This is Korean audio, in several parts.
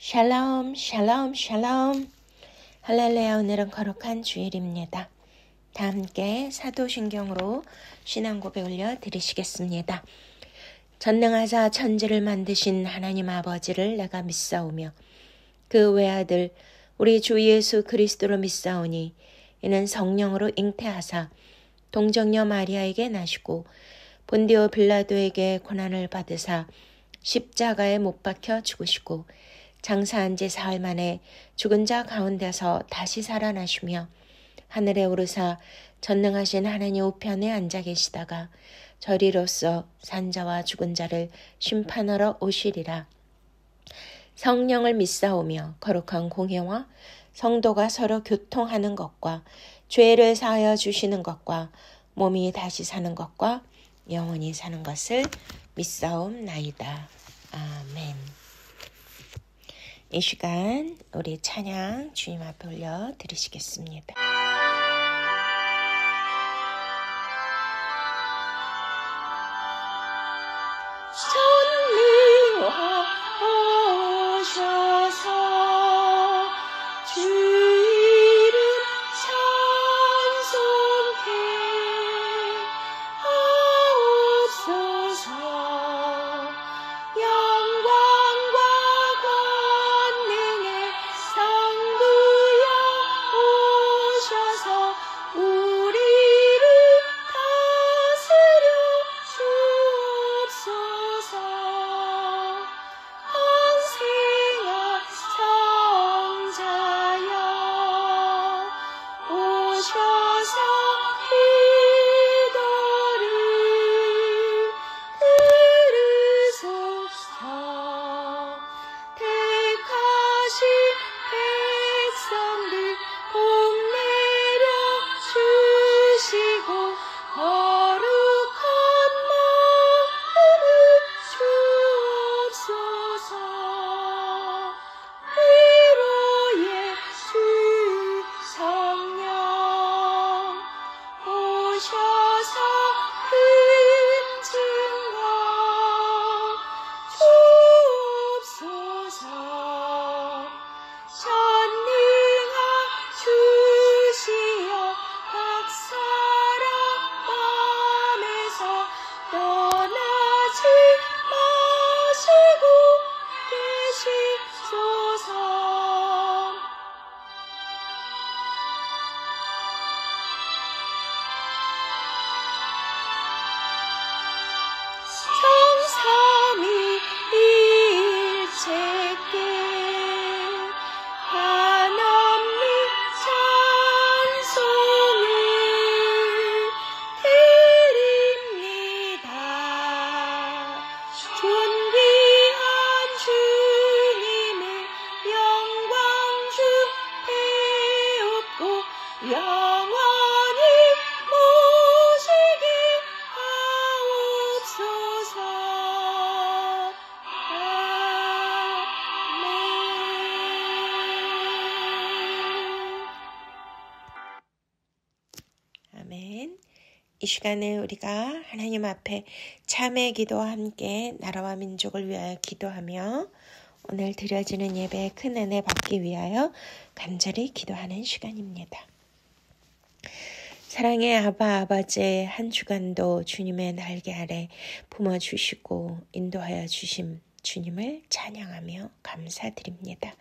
샬롬 샬롬 샬롬. 할렐루야. 오늘은 거룩한 주일입니다. 다 함께 사도신경으로 신앙 고백 올려드리시겠습니다. 전능하사 천지를 만드신 하나님 아버지를 내가 믿사오며 그 외아들 우리 주 예수 그리스도로 믿사오니 이는 성령으로 잉태하사 동정녀 마리아에게 나시고 본디오 빌라도에게 고난을 받으사 십자가에 못 박혀 죽으시고 장사한 지 사흘 만에 죽은 자 가운데서 다시 살아나시며 하늘에 오르사 전능하신 하나님 우편에 앉아 계시다가 저리로서 산자와 죽은 자를 심판하러 오시리라. 성령을 믿사오며 거룩한 공회와 성도가 서로 교통하는 것과 죄를 사하여 주시는 것과 몸이 다시 사는 것과 영원히 사는 것을 믿사옵나이다. 아멘. 이 시간 우리 찬양 주님 앞에 올려 드리시겠습니다. 전능하셔서 주 이름 찬송케 하옵소서. 영광과 권능의 성부여 오셔서 우리를 다스려 주옵소서. 항생한 성자여 오셔서 기도를 들으소서. 택하신 백성들 복 내려 주시고 거룩한 마음을 주옵소서. 위로의 주 성령 오셔서 큰 증거 주옵소서. 전능한 주시여 각 사람 맘에서 떠나지 마시고 계시소서. 성삼위일체께 한없는 찬송을 드립니다. 존귀한 주님의 영광 주 배웠고 영원히 모시게 하옵소서. 아멘. 아멘. 이 시간에 우리가 하나님 앞에 참회 기도와 함께 나라와 민족을 위하여 기도하며 오늘 드려지는 예배에 큰 은혜 받기 위하여 간절히 기도하는 시간입니다. 사랑의 아버지, 한 주간도 주님의 날개 아래 품어주시고 인도하여 주심 주님을 찬양하며 감사드립니다.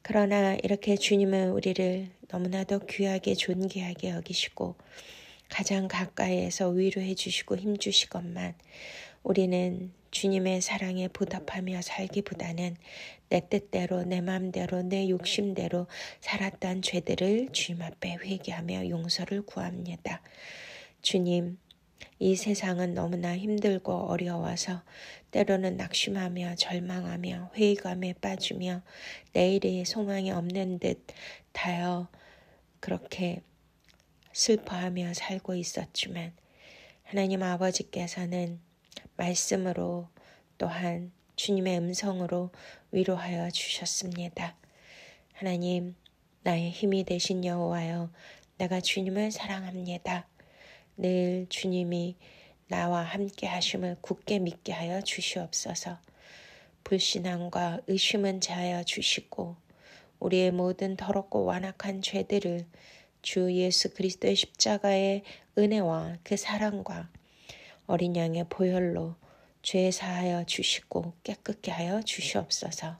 그러나 이렇게 주님은 우리를 너무나도 귀하게 존귀하게 여기시고 가장 가까이에서 위로해 주시고 힘주시건만 우리는 주님의 사랑에 보답하며 살기보다는 내 뜻대로 내 마음대로 내 욕심대로 살았던 죄들을 주님 앞에 회개하며 용서를 구합니다. 주님, 이 세상은 너무나 힘들고 어려워서 때로는 낙심하며 절망하며 회의감에 빠지며 내일이 소망이 없는 듯 하여 그렇게 슬퍼하며 살고 있었지만 하나님 아버지께서는 말씀으로 또한 주님의 음성으로 위로하여 주셨습니다. 하나님, 나의 힘이 되신 여호와여, 내가 주님을 사랑합니다. 늘 주님이 나와 함께 하심을 굳게 믿게 하여 주시옵소서. 불신앙과 의심은 제하여 주시고 우리의 모든 더럽고 완악한 죄들을 주 예수 그리스도의 십자가의 은혜와 그 사랑과 어린 양의 보혈로 죄 사하여 주시고 깨끗게 하여 주시옵소서.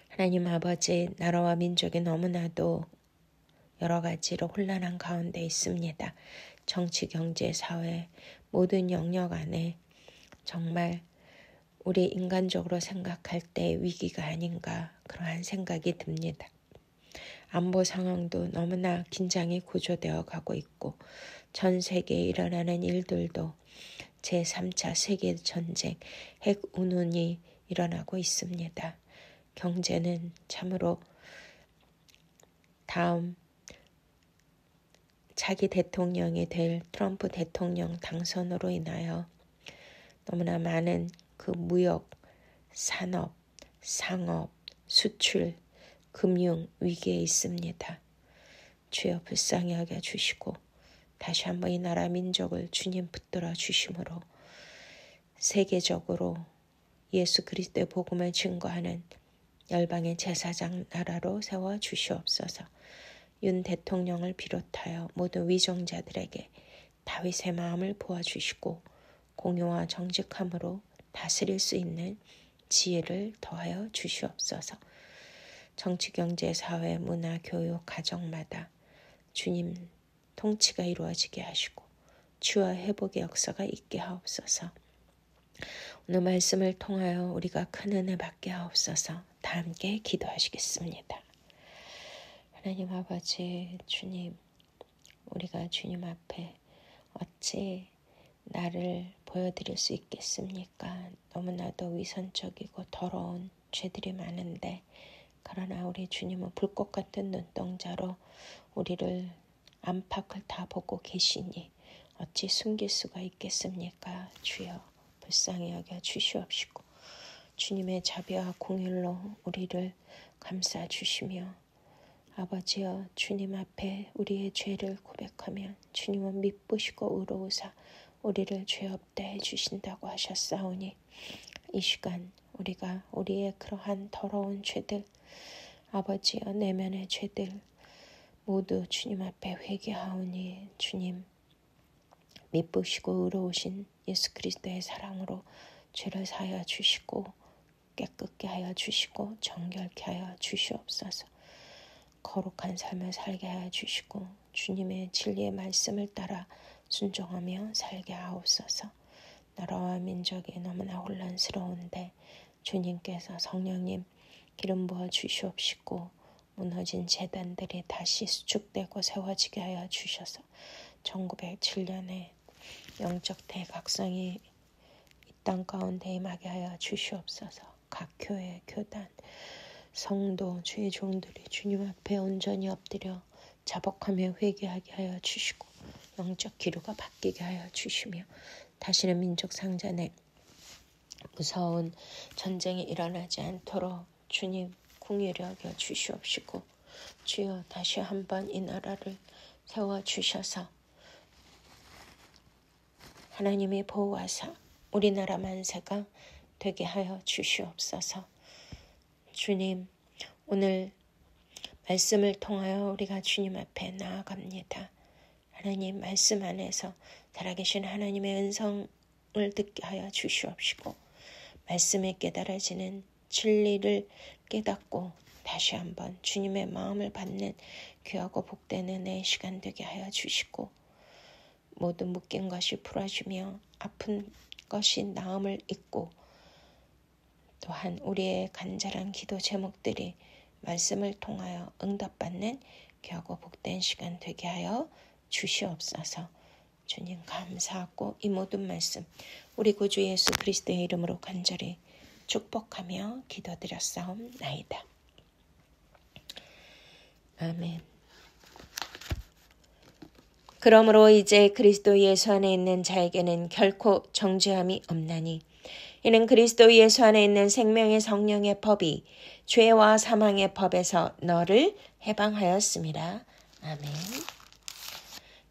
하나님 아버지, 나라와 민족이 너무나도 여러 가지로 혼란한 가운데 있습니다. 정치, 경제, 사회 모든 영역 안에 정말 우리 인간적으로 생각할 때 위기가 아닌가 그러한 생각이 듭니다. 안보 상황도 너무나 긴장이 고조되어 가고 있고 전 세계에 일어나는 일들도 제3차 세계전쟁, 핵 운운이 일어나고 있습니다. 경제는 참으로 다음 차기 대통령이 될 트럼프 대통령 당선으로 인하여 너무나 많은 그 무역, 산업, 상업, 수출, 금융 위기에 있습니다. 주여 불쌍히 여겨 주시고 다시 한번 이 나라 민족을 주님 붙들어 주심으로 세계적으로 예수 그리스도의 복음을 증거하는 열방의 제사장 나라로 세워 주시옵소서. 윤 대통령을 비롯하여 모든 위정자들에게 다윗의 마음을 보아주시고 공의와 정직함으로 다스릴 수 있는 지혜를 더하여 주시옵소서. 정치, 경제, 사회, 문화, 교육, 가정마다 주님 통치가 이루어지게 하시고 주와 회복의 역사가 있게 하옵소서. 오늘 말씀을 통하여 우리가 큰 은혜 받게 하옵소서. 다 함께 기도하시겠습니다. 하나님 아버지, 주님, 우리가 주님 앞에 어찌 나를 보여드릴 수 있겠습니까? 너무나도 위선적이고 더러운 죄들이 많은데 그러나 우리 주님은 불꽃 같은 눈동자로 우리를 안팎을 다 보고 계시니 어찌 숨길 수가 있겠습니까? 주여 불쌍히 여겨 주시옵시고 주님의 자비와 공율로 우리를 감싸 주시며 아버지여 주님 앞에 우리의 죄를 고백하면 주님은 미쁘시고 의로우사 우리를 죄 없다 해주신다고 하셨사오니 이 시간 우리가 우리의 그러한 더러운 죄들 아버지여 내면의 죄들 모두 주님 앞에 회개하오니 주님 미쁘시고 의로우신 예수 그리스도의 사랑으로 죄를 사하여 주시고 깨끗게 하여 주시고 정결케 하여 주시옵소서. 거룩한 삶을 살게 하여 주시고 주님의 진리의 말씀을 따라 순종하며 살게 하옵소서. 나라와 민족이 너무나 혼란스러운데 주님께서 성령님 기름 부어 주시옵시고 무너진 제단들이 다시 수축되고 세워지게 하여 주셔서 1907년에 영적 대각성이 이 땅 가운데 임하게 하여 주시옵소서. 각 교회, 교단, 성도, 주의 종들이 주님 앞에 온전히 엎드려 자복하며 회개하게 하여 주시고 영적 기류가 바뀌게 하여 주시며 다시는 민족 상잔에 무서운 전쟁이 일어나지 않도록 주님 궁휼히 여겨 주시옵시고 주여 다시 한번 이 나라를 세워주셔서 하나님이 보호하사 우리나라 만세가 되게 하여 주시옵소서. 주님 오늘 말씀을 통하여 우리가 주님 앞에 나아갑니다. 하나님 말씀 안에서 살아계신 하나님의 음성을 듣게 하여 주시옵시고 말씀에 깨달아지는 진리를 깨닫고 다시 한번 주님의 마음을 받는 귀하고 복된 은혜의 시간 되게 하여 주시고 모든 묶인 것이 풀어지며 아픈 것이 나음을 잊고 또한 우리의 간절한 기도 제목들이 말씀을 통하여 응답받는 귀하고 복된 시간 되게 하여 주시옵소서. 주님 감사하고 이 모든 말씀 우리 구주 예수 그리스도의 이름으로 간절히 축복하며 기도드렸사옵나이다. 아멘. 그러므로 이제 그리스도 예수 안에 있는 자에게는 결코 정죄함이 없나니 이는 그리스도 예수 안에 있는 생명의 성령의 법이 죄와 사망의 법에서 너를 해방하였습니다. 아멘.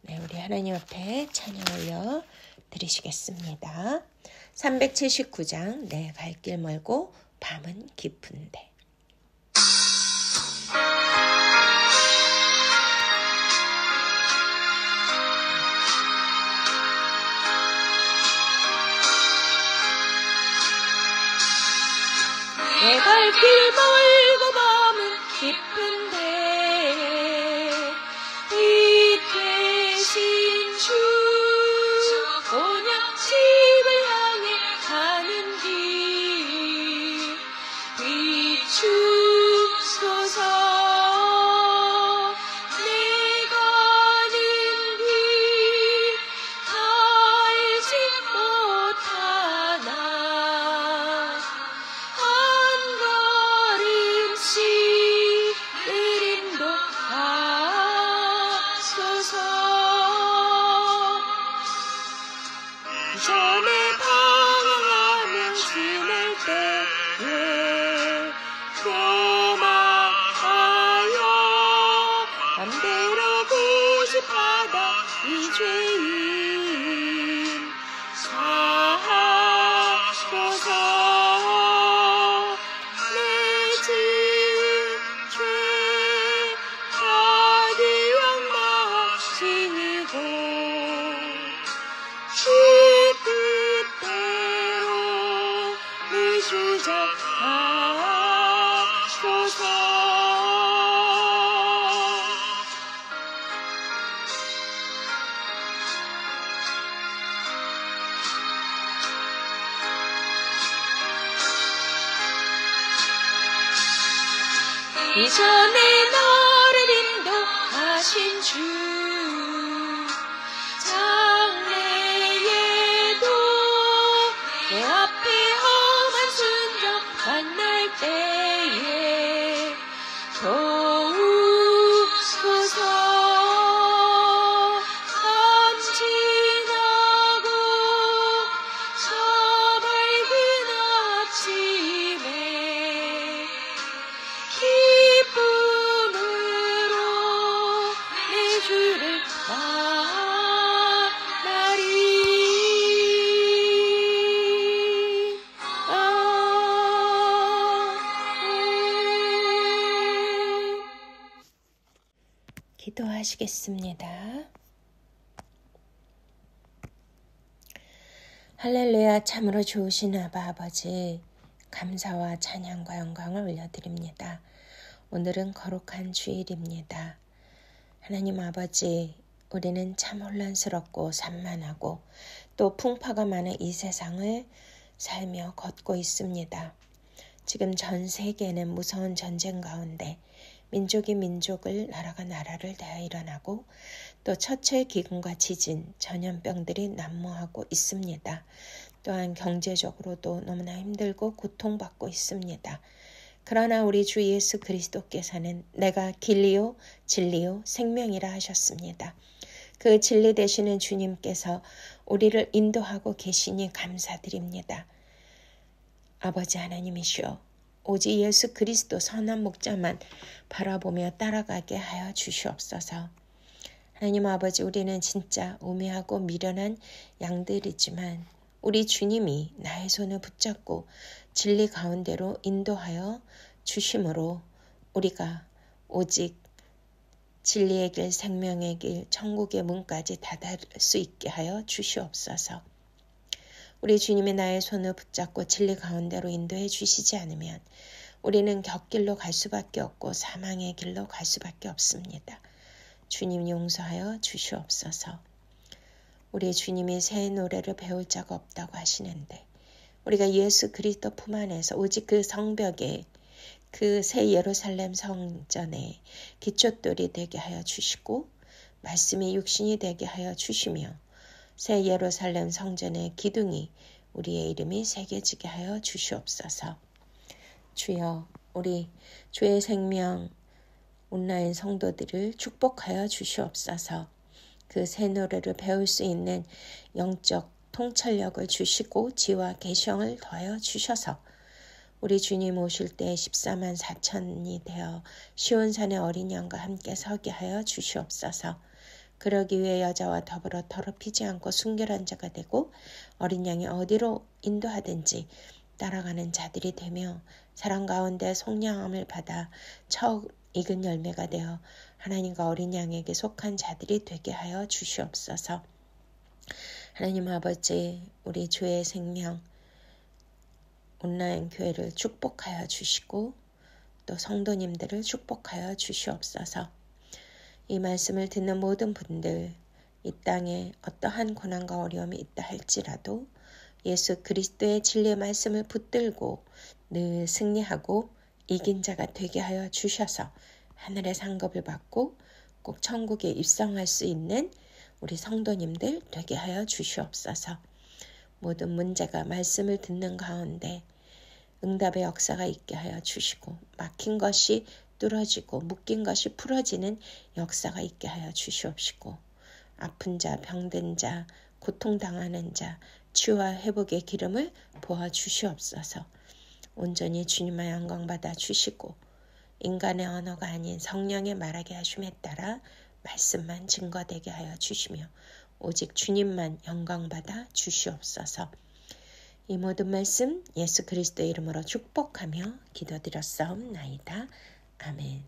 네, 우리 하나님 앞에 찬양 올려 드리시겠습니다. 379장 내 갈 길 멀고 밤은 깊은데. 내 갈 길 멀고 밤은 깊은데 빛 대신 주 온양 집을 향해 가는 길 비추소서. 내 가는 길 알지 못하나 한 걸음씩 느림도 하소서. 전에 방황하며 지낼 때에 교만하여 맘대로 고집하다 이 죄인 사하소서. 내 진 죄 자기와 마시고 주 뜻대로 늘 주장하소서. 이전에 너를 인도하신 주 장래에도 내 앞에 험한 순정 만날 때에 도우소서. 밤지나고 저 밝은 아침에 기쁨으로 내 주를 만나리. 기도하시겠습니다. 할렐루야. 참으로 좋으신 아버지, 감사와 찬양과 영광을 올려드립니다. 오늘은 거룩한 주일입니다. 하나님 아버지, 우리는 참 혼란스럽고 산만하고 또 풍파가 많은 이 세상을 살며 걷고 있습니다. 지금 전 세계는 무서운 전쟁 가운데 민족이 민족을, 나라가 나라를 대하 일어나고 또 처처의 기근과 지진, 전염병들이 난무하고 있습니다. 또한 경제적으로도 너무나 힘들고 고통받고 있습니다. 그러나 우리 주 예수 그리스도께서는 내가 길이요 진리요 생명이라 하셨습니다. 그 진리 되시는 주님께서 우리를 인도하고 계시니 감사드립니다. 아버지 하나님이시여, 오직 예수 그리스도 선한 목자만 바라보며 따라가게 하여 주시옵소서. 하나님 아버지, 우리는 진짜 우매하고 미련한 양들이지만 우리 주님이 나의 손을 붙잡고 진리 가운데로 인도하여 주심으로 우리가 오직 진리의 길, 생명의 길, 천국의 문까지 다다를 수 있게 하여 주시옵소서. 우리 주님이 나의 손을 붙잡고 진리 가운데로 인도해 주시지 않으면 우리는 곁길로 갈 수밖에 없고 사망의 길로 갈 수밖에 없습니다. 주님 용서하여 주시옵소서. 우리 주님이 새 노래를 배울 자가 없다고 하시는데 우리가 예수 그리스도 품 안에서 오직 그 성벽에 그 새 예루살렘 성전에 기초돌이 되게 하여 주시고 말씀이 육신이 되게 하여 주시며 새 예루살렘 성전의 기둥이 우리의 이름이 새겨지게 하여 주시옵소서. 주여, 우리 주의 생명 온라인 성도들을 축복하여 주시옵소서. 그 새 노래를 배울 수 있는 영적 통찰력을 주시고 지와 계시형을 더하여 주셔서 우리 주님 오실 때 14만 4천이 되어 시온산의 어린 양과 함께 서게 하여 주시옵소서. 그러기 위해 여자와 더불어 더럽히지 않고 순결한 자가 되고 어린 양이 어디로 인도하든지 따라가는 자들이 되며 사랑 가운데 속량함을 받아 처음 익은 열매가 되어 하나님과 어린 양에게 속한 자들이 되게 하여 주시옵소서. 하나님 아버지, 우리 주의 생명 온라인 교회를 축복하여 주시고 또 성도님들을 축복하여 주시옵소서. 이 말씀을 듣는 모든 분들, 이 땅에 어떠한 고난과 어려움이 있다 할지라도 예수 그리스도의 진리의 말씀을 붙들고 늘 승리하고 이긴 자가 되게 하여 주셔서 하늘의 상급을 받고 꼭 천국에 입성할 수 있는 우리 성도님들 되게 하여 주시옵소서. 모든 문제가 말씀을 듣는 가운데 응답의 역사가 있게 하여 주시고 막힌 것이 뚫어지고 묶인 것이 풀어지는 역사가 있게 하여 주시옵시고 아픈 자, 병든 자, 고통당하는 자, 치유와 회복의 기름을 부어 주시옵소서. 온전히 주님의 영광 받아 주시고 인간의 언어가 아닌 성령의 말하게 하심에 따라 말씀만 증거되게 하여 주시며 오직 주님만 영광 받아 주시옵소서. 이 모든 말씀 예수 그리스도의 이름으로 축복하며 기도드렸사옵나이다. 아멘.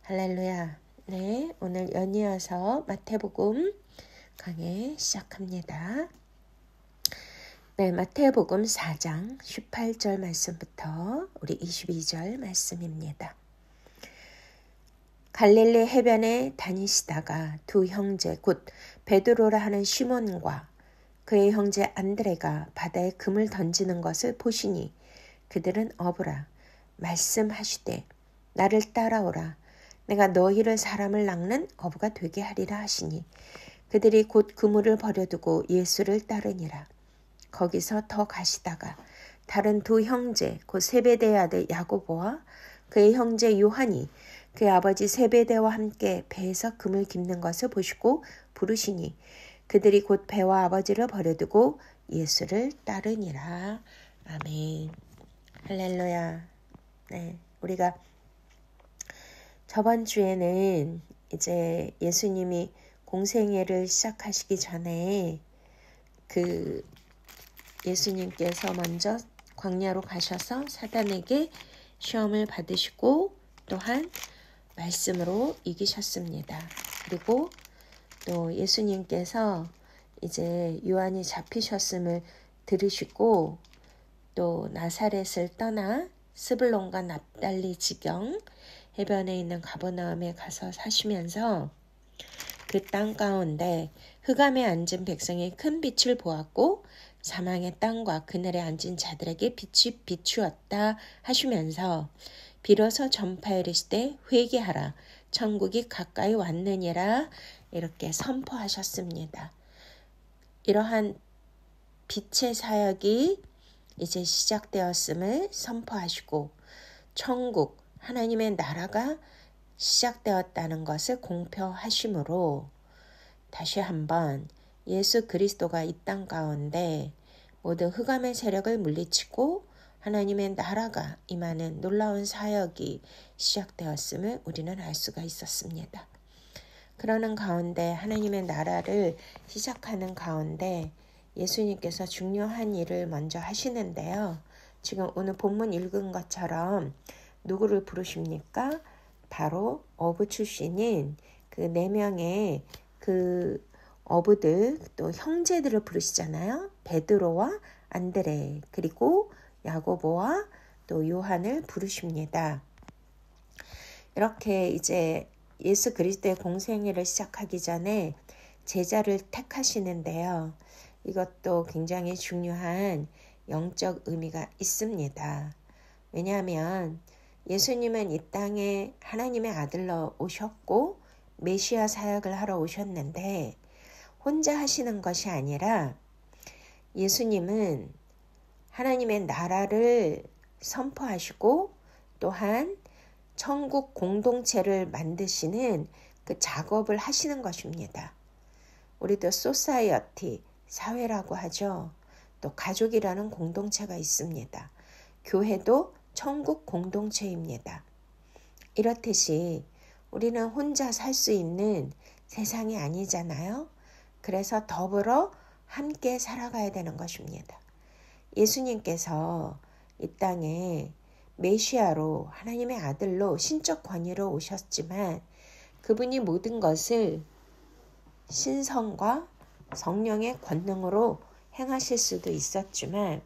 할렐루야. 네, 오늘 연이어서 마태복음 강해 시작합니다. 네, 마태복음 4장 18절 말씀부터 우리 22절 말씀입니다. 갈릴리 해변에 다니시다가 두 형제 곧 베드로라 하는 시몬과 그의 형제 안드레가 바다에 금을 던지는 것을 보시니 그들은 어부라 말씀하시되 나를 따라오라 내가 너희를 사람을 낚는 어부가 되게 하리라 하시니 그들이 곧 그물을 버려두고 예수를 따르니라. 거기서 더 가시다가 다른 두 형제 곧 세베대의 아들 야고보와 그의 형제 요한이 그의 아버지 세베대와 함께 배에서 금을 깁는 것을 보시고 부르시니 그들이 곧 배와 아버지를 버려두고 예수를 따르니라. 아멘. 할렐루야. 네, 우리가 저번 주에는 이제 예수님이 공생애를 시작하시기 전에 그 예수님께서 먼저 광야로 가셔서 사단에게 시험을 받으시고 또한 말씀으로 이기셨습니다. 그리고 또 예수님께서 이제 요한이 잡히셨음을 들으시고 또 나사렛을 떠나 스불론과 납달리 지경 해변에 있는 가버나움에 가서 사시면서 그 땅 가운데 흑암에 앉은 백성이 큰 빛을 보았고 사망의 땅과 그늘에 앉은 자들에게 빛이 비추었다 하시면서 비로소 전파에 이르시되 회개하라 천국이 가까이 왔느니라 이렇게 선포하셨습니다. 이러한 빛의 사역이 이제 시작되었음을 선포하시고 천국 하나님의 나라가 시작되었다는 것을 공표하심으로 다시 한번 예수 그리스도가 이 땅 가운데 모든 흑암의 세력을 물리치고 하나님의 나라가 임하는 놀라운 사역이 시작되었음을 우리는 알 수가 있었습니다. 그러는 가운데 하나님의 나라를 시작하는 가운데 예수님께서 중요한 일을 먼저 하시는데요. 지금 오늘 본문 읽은 것처럼 누구를 부르십니까? 바로 어부 출신인 그 4명의 그 어부들 또 형제들을 부르시잖아요. 베드로와 안드레 그리고 야고보와 또 요한을 부르십니다. 이렇게 이제 예수 그리스도의 공생애를 시작하기 전에 제자를 택하시는데요. 이것도 굉장히 중요한 영적 의미가 있습니다. 왜냐하면 예수님은 이 땅에 하나님의 아들로 오셨고 메시아 사역을 하러 오셨는데 혼자 하시는 것이 아니라 예수님은 하나님의 나라를 선포하시고 또한 천국 공동체를 만드시는 그 작업을 하시는 것입니다. 우리도 소사이어티, 사회라고 하죠. 또 가족이라는 공동체가 있습니다. 교회도 천국 공동체입니다. 이렇듯이 우리는 혼자 살 수 있는 세상이 아니잖아요. 그래서 더불어 함께 살아가야 되는 것입니다. 예수님께서 이 땅에 메시아로 하나님의 아들로 신적 권위로 오셨지만 그분이 모든 것을 신성과 성령의 권능으로 행하실 수도 있었지만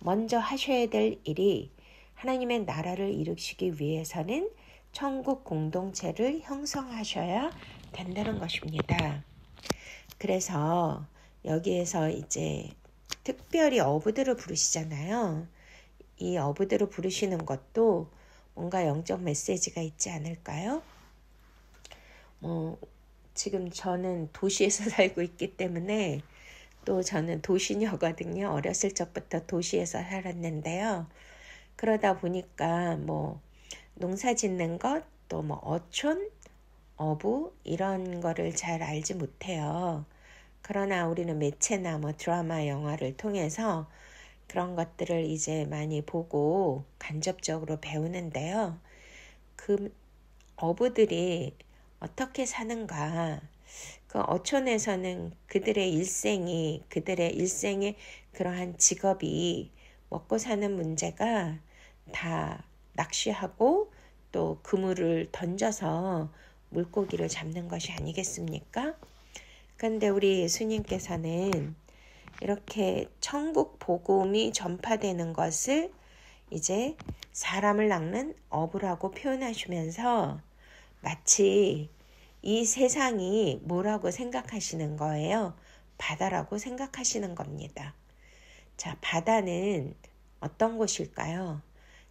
먼저 하셔야 될 일이 하나님의 나라를 이루시기 위해서는 천국 공동체를 형성하셔야 된다는 것입니다. 그래서 여기에서 이제 특별히 어부들을 부르시잖아요. 이 어부들을 부르시는 것도 뭔가 영적 메시지가 있지 않을까요? 지금 저는 도시에서 살고 있기 때문에 또 저는 도시녀거든요. 어렸을 적부터 도시에서 살았는데요. 그러다 보니까 농사 짓는 것, 또 어촌, 어부 이런 거를 잘 알지 못해요. 그러나 우리는 매체나 드라마, 영화를 통해서 그런 것들을 이제 많이 보고 간접적으로 배우는데요. 그 어부들이 어떻게 사는가, 그 어촌에서는 그들의 일생의 그러한 직업이 먹고 사는 문제가 다 낚시하고 또 그물을 던져서 물고기를 잡는 것이 아니겠습니까? 그런데 우리 예수님께서는 이렇게 천국 복음이 전파되는 것을 이제 사람을 낚는 어부라고 표현하시면서 마치 이 세상이 뭐라고 생각하시는 거예요? 바다라고 생각하시는 겁니다. 자, 바다는 어떤 곳일까요?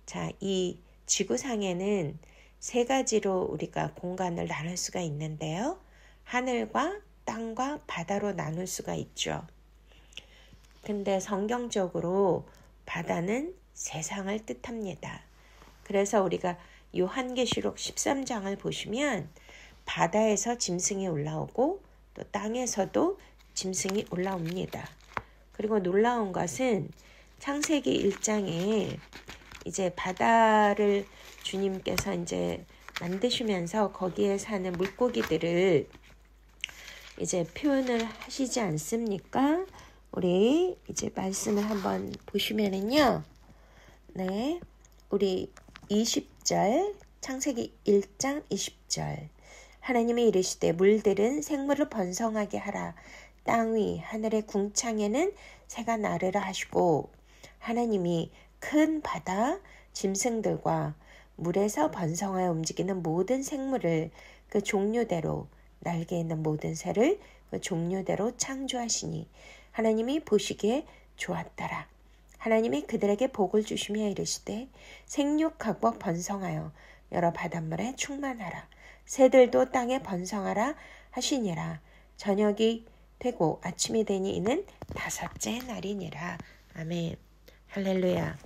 자, 이 지구상에는 세 가지로 우리가 공간을 나눌 수가 있는데요. 하늘과 땅과 바다로 나눌 수가 있죠. 근데 성경적으로 바다는 세상을 뜻합니다. 그래서 우리가 요한계시록 13장을 보시면 바다에서 짐승이 올라오고 또 땅에서도 짐승이 올라옵니다. 그리고 놀라운 것은 창세기 1장에 이제 바다를 주님께서 이제 만드시면서 거기에 사는 물고기들을 이제 표현을 하시지 않습니까? 우리 이제 말씀을 한번 보시면은요. 네. 우리 20절, 창세기 1장 20절. 하나님이 이르시되 물들은 생물을 번성하게 하라. 땅 위 하늘의 궁창에는 새가 나르라 하시고 하나님이 큰 바다 짐승들과 물에서 번성하여 움직이는 모든 생물을 그 종류대로 날개 있는 모든 새를 그 종류대로 창조하시니 하나님이 보시기에 좋았더라. 하나님이 그들에게 복을 주시며 이르시되 생육하고 번성하여 여러 바닷물에 충만하라. 새들도 땅에 번성하라 하시니라. 저녁이 되고 아침이 되니 이는 다섯째 날이니라. 아멘. 할렐루야.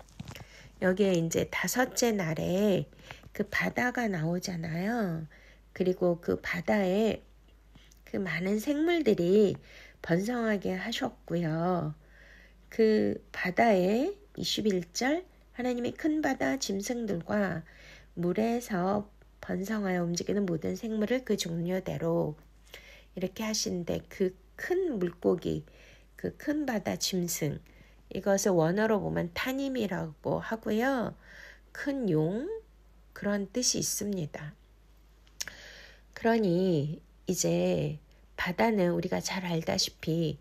여기에 이제 다섯째 날에 그 바다가 나오잖아요. 그리고 그 바다에 그 많은 생물들이 번성하게 하셨고요. 그 바다에 21절 하나님이 큰 바다 짐승들과 물에서 번성하여 움직이는 모든 생물을 그 종류대로 이렇게 하시는데 그 큰 물고기, 그 큰 바다 짐승 이것을 원어로 보면 타님이라고 하고요. 큰 용 그런 뜻이 있습니다. 그러니 이제 바다는 우리가 잘 알다시피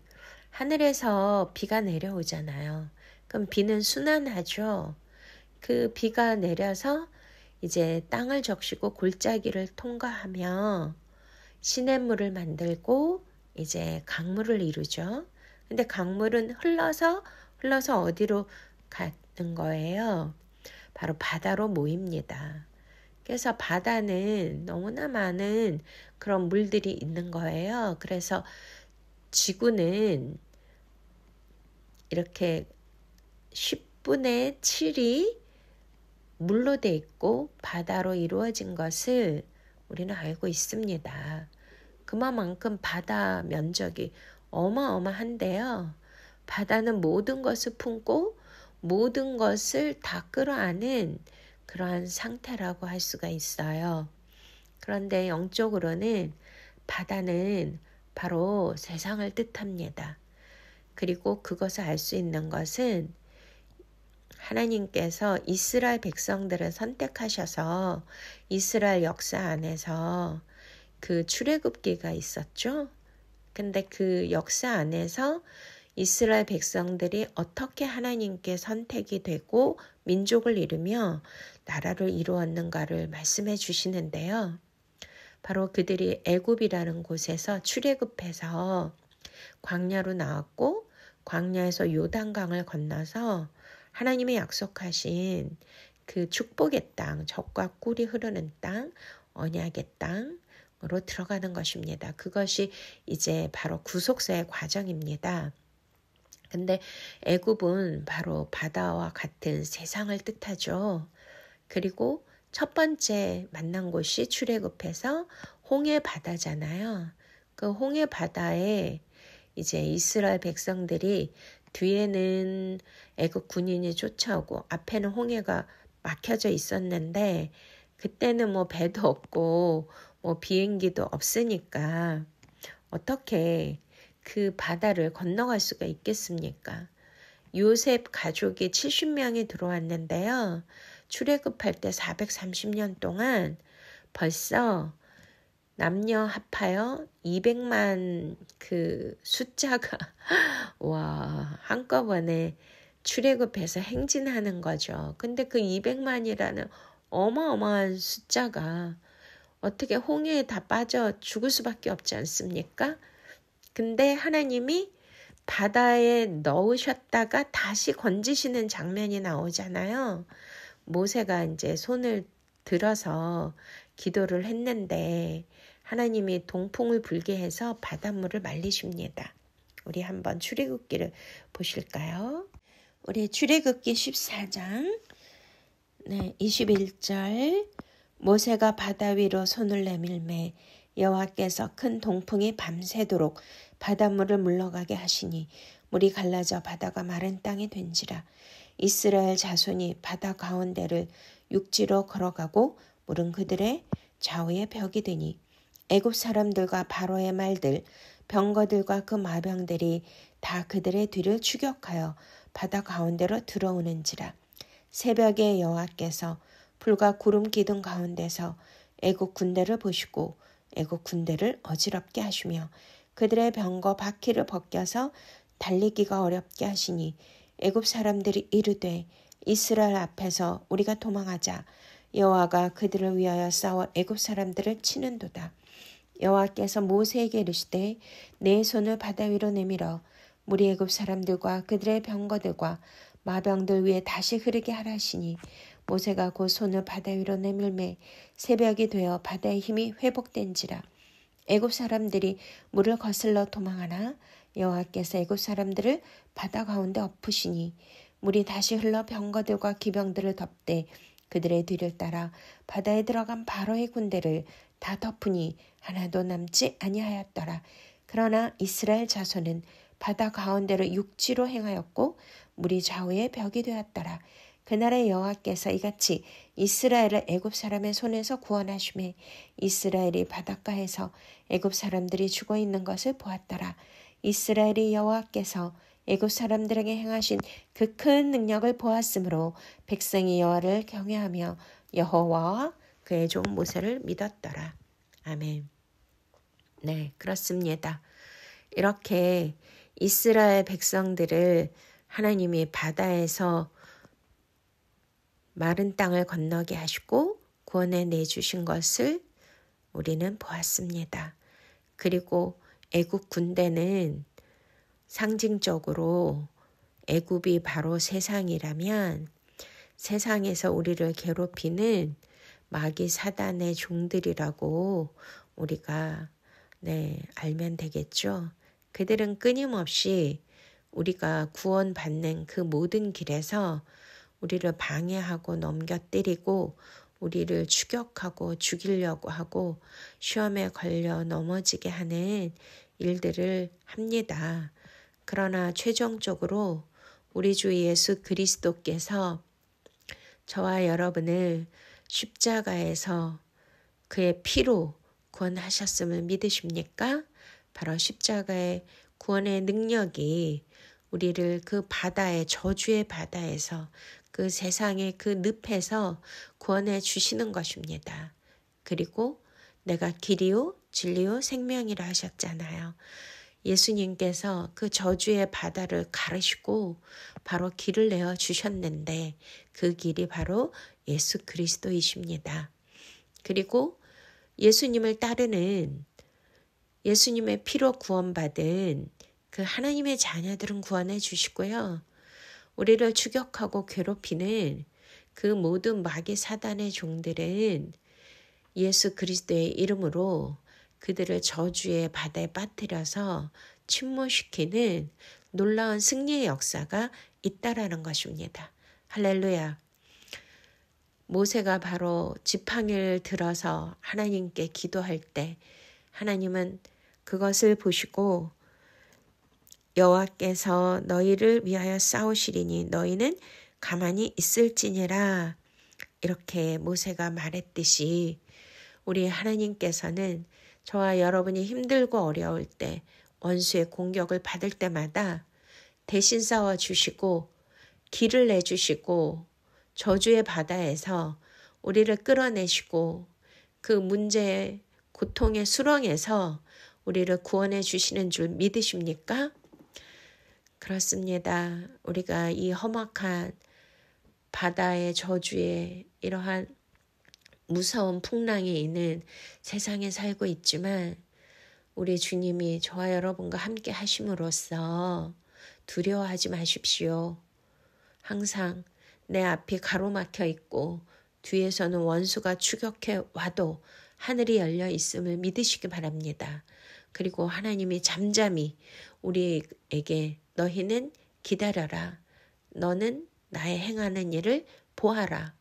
하늘에서 비가 내려오잖아요. 그럼 비는 순환하죠. 그 비가 내려서 이제 땅을 적시고 골짜기를 통과하며 시냇물을 만들고 이제 강물을 이루죠. 근데 강물은 흘러서 어디로 가는 거예요? 바로 바다로 모입니다. 그래서 바다는 너무나 많은 그런 물들이 있는 거예요. 그래서 지구는 이렇게 10분의 7이 물로 돼 있고 바다로 이루어진 것을 우리는 알고 있습니다. 그만큼 바다 면적이 어마어마한데요. 바다는 모든 것을 품고 모든 것을 다 끌어안은 그러한 상태라고 할 수가 있어요. 그런데 영적으로는 바다는 바로 세상을 뜻합니다. 그리고 그것을 알 수 있는 것은 하나님께서 이스라엘 백성들을 선택하셔서 이스라엘 역사 안에서 그 출애굽기가 있었죠. 근데 그 역사 안에서 이스라엘 백성들이 어떻게 하나님께 선택이 되고 민족을 이루며 나라를 이루었는가를 말씀해 주시는데요. 바로 그들이 애굽이라는 곳에서 출애굽해서 광야로 나왔고 광야에서 요단강을 건너서 하나님이 약속하신 그 축복의 땅, 젖과 꿀이 흐르는 땅, 언약의 땅으로 들어가는 것입니다. 그것이 이제 바로 구속사의 과정입니다. 근데 애굽은 바로 바다와 같은 세상을 뜻하죠. 그리고 첫 번째 만난 곳이 출애굽해서 홍해 바다잖아요. 그 홍해 바다에 이제 이스라엘 백성들이 뒤에는 애굽 군인이 쫓아오고 앞에는 홍해가 막혀져 있었는데 그때는 뭐 배도 없고 뭐 비행기도 없으니까 어떻게 그 바다를 건너갈 수가 있겠습니까? 요셉 가족이 70명이 들어왔는데요. 출애굽할 때 430년 동안 벌써 남녀 합하여 200만 그 숫자가 와 한꺼번에 출애굽해서 행진하는 거죠. 근데 그 200만이라는 어마어마한 숫자가 어떻게 홍해에 다 빠져 죽을 수밖에 없지 않습니까? 근데 하나님이 바다에 넣으셨다가 다시 건지시는 장면이 나오잖아요. 모세가 이제 손을 들어서 기도를 했는데 하나님이 동풍을 불게 해서 바닷물을 말리십니다. 우리 한번 출애굽기를 보실까요? 우리 출애굽기 14장 21절 모세가 바다 위로 손을 내밀매 여호와께서 큰 동풍이 밤새도록 바닷물을 물러가게 하시니 물이 갈라져 바다가 마른 땅이 된지라. 이스라엘 자손이 바다 가운데를 육지로 걸어가고 물은 그들의 좌우에 벽이 되니 애굽 사람들과 바로의 말들 병거들과 그 마병들이 다 그들의 뒤를 추격하여 바다 가운데로 들어오는지라. 새벽에 여호와께서 불과 구름 기둥 가운데서 애굽 군대를 보시고 애굽 군대를 어지럽게 하시며 그들의 병거 바퀴를 벗겨서 달리기가 어렵게 하시니 애굽 사람들이 이르되 이스라엘 앞에서 우리가 도망하자. 여호와가 그들을 위하여 싸워 애굽 사람들을 치는도다. 여호와께서 모세에게 이르시되 내 손을 바다 위로 내밀어 물이 애굽 사람들과 그들의 병거들과 마병들 위에 다시 흐르게 하라시니 모세가 그 손을 바다 위로 내밀매 새벽이 되어 바다의 힘이 회복된지라. 애굽 사람들이 물을 거슬러 도망하나 여호와께서 애굽 사람들을 바다 가운데 엎으시니 물이 다시 흘러 병거들과 기병들을 덮되 그들의 뒤를 따라 바다에 들어간 바로의 군대를 다 덮으니 하나도 남지 아니하였더라. 그러나 이스라엘 자손은 바다 가운데로 육지로 행하였고 물이 좌우에 벽이 되었더라. 그날에 여호와께서 이같이 이스라엘을 애굽 사람의 손에서 구원하시매 이스라엘이 바닷가에서 애굽 사람들이 죽어 있는 것을 보았더라. 이스라엘이 여호와께서 애굽 사람들에게 행하신 그 큰 능력을 보았으므로 백성이 여호와를 경외하며 여호와와 그의 종 모세를 믿었더라. 아멘. 네, 그렇습니다. 이렇게 이스라엘 백성들을 하나님이 바다에서 마른 땅을 건너게 하시고 구원해 내주신 것을 우리는 보았습니다. 그리고 애굽 군대는 상징적으로 애굽이 바로 세상이라면 세상에서 우리를 괴롭히는 마귀 사단의 종들이라고 우리가 알면 되겠죠. 그들은 끊임없이 우리가 구원받는 그 모든 길에서 우리를 방해하고 넘겨뜨리고 우리를 추격하고 죽이려고 하고 시험에 걸려 넘어지게 하는 일들을 합니다. 그러나 최종적으로 우리 주 예수 그리스도께서 저와 여러분을 십자가에서 그의 피로 구원하셨음을 믿으십니까? 바로 십자가의 구원의 능력이 우리를 그 바다의 저주의 바다에서 그 세상의 그 늪에서 구원해 주시는 것입니다. 그리고 내가 길이요 진리요 생명이라 하셨잖아요. 예수님께서 그 저주의 바다를 가르시고 바로 길을 내어 주셨는데 그 길이 바로 예수 그리스도이십니다. 그리고 예수님을 따르는 예수님의 피로 구원받은 그 하나님의 자녀들은 구원해 주시고요. 우리를 추격하고 괴롭히는 그 모든 마귀 사단의 종들은 예수 그리스도의 이름으로 그들을 저주의 바다에 빠뜨려서 침몰시키는 놀라운 승리의 역사가 있다라는 것입니다. 할렐루야. 모세가 바로 지팡이를 들어서 하나님께 기도할 때 하나님은 그것을 보시고 여호와께서 너희를 위하여 싸우시리니 너희는 가만히 있을지니라 이렇게 모세가 말했듯이 우리 하나님께서는 저와 여러분이 힘들고 어려울 때 원수의 공격을 받을 때마다 대신 싸워주시고 길을 내주시고 저주의 바다에서 우리를 끌어내시고 그 문제의 고통의 수렁에서 우리를 구원해 주시는 줄 믿으십니까? 그렇습니다. 우리가 이 험악한 바다의 저주에 이러한 무서운 풍랑이 있는 세상에 살고 있지만 우리 주님이 저와 여러분과 함께 하심으로써 두려워하지 마십시오. 항상 내 앞이 가로막혀 있고 뒤에서는 원수가 추격해 와도 하늘이 열려 있음을 믿으시기 바랍니다. 그리고 하나님이 잠잠히 우리에게 너희는 기다려라. 너는 나의 행하는 일을 보아라.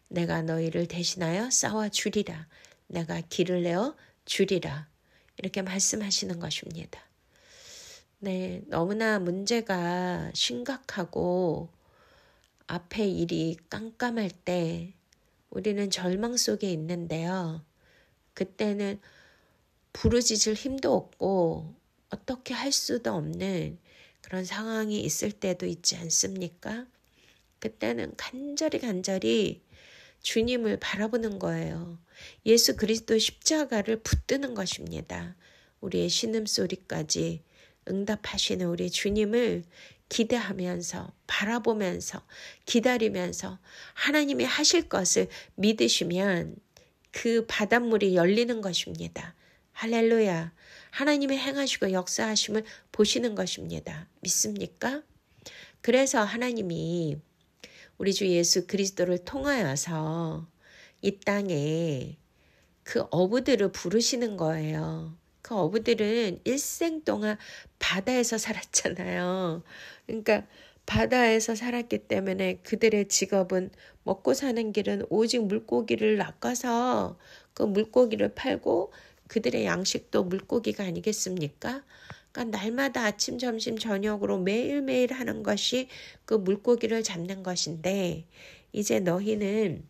내가 너희를 대신하여 싸워주리라. 내가 길을 내어 주리라. 이렇게 말씀하시는 것입니다. 네, 너무나 문제가 심각하고 앞에 일이 깜깜할 때 우리는 절망 속에 있는데요. 그때는 부르짖을 힘도 없고 어떻게 할 수도 없는 그런 상황이 있을 때도 있지 않습니까? 그때는 간절히 주님을 바라보는 거예요. 예수 그리스도 십자가를 붙드는 것입니다. 우리의 신음소리까지 응답하시는 우리 주님을 기대하면서 바라보면서 기다리면서 하나님이 하실 것을 믿으시면 그 바닷물이 열리는 것입니다. 할렐루야. 하나님이 행하시고 역사하심을 보시는 것입니다. 믿습니까? 그래서 하나님이 우리 주 예수 그리스도를 통하여서 이 땅에 그 어부들을 부르시는 거예요. 그 어부들은 일생 동안 바다에서 살았잖아요. 그러니까 바다에서 살았기 때문에 그들의 직업은 먹고 사는 길은 오직 물고기를 낚아서 그 물고기를 팔고 그들의 양식도 물고기가 아니겠습니까? 그러니까 날마다 아침, 점심, 저녁으로 매일매일 하는 것이 그 물고기를 잡는 것인데 이제 너희는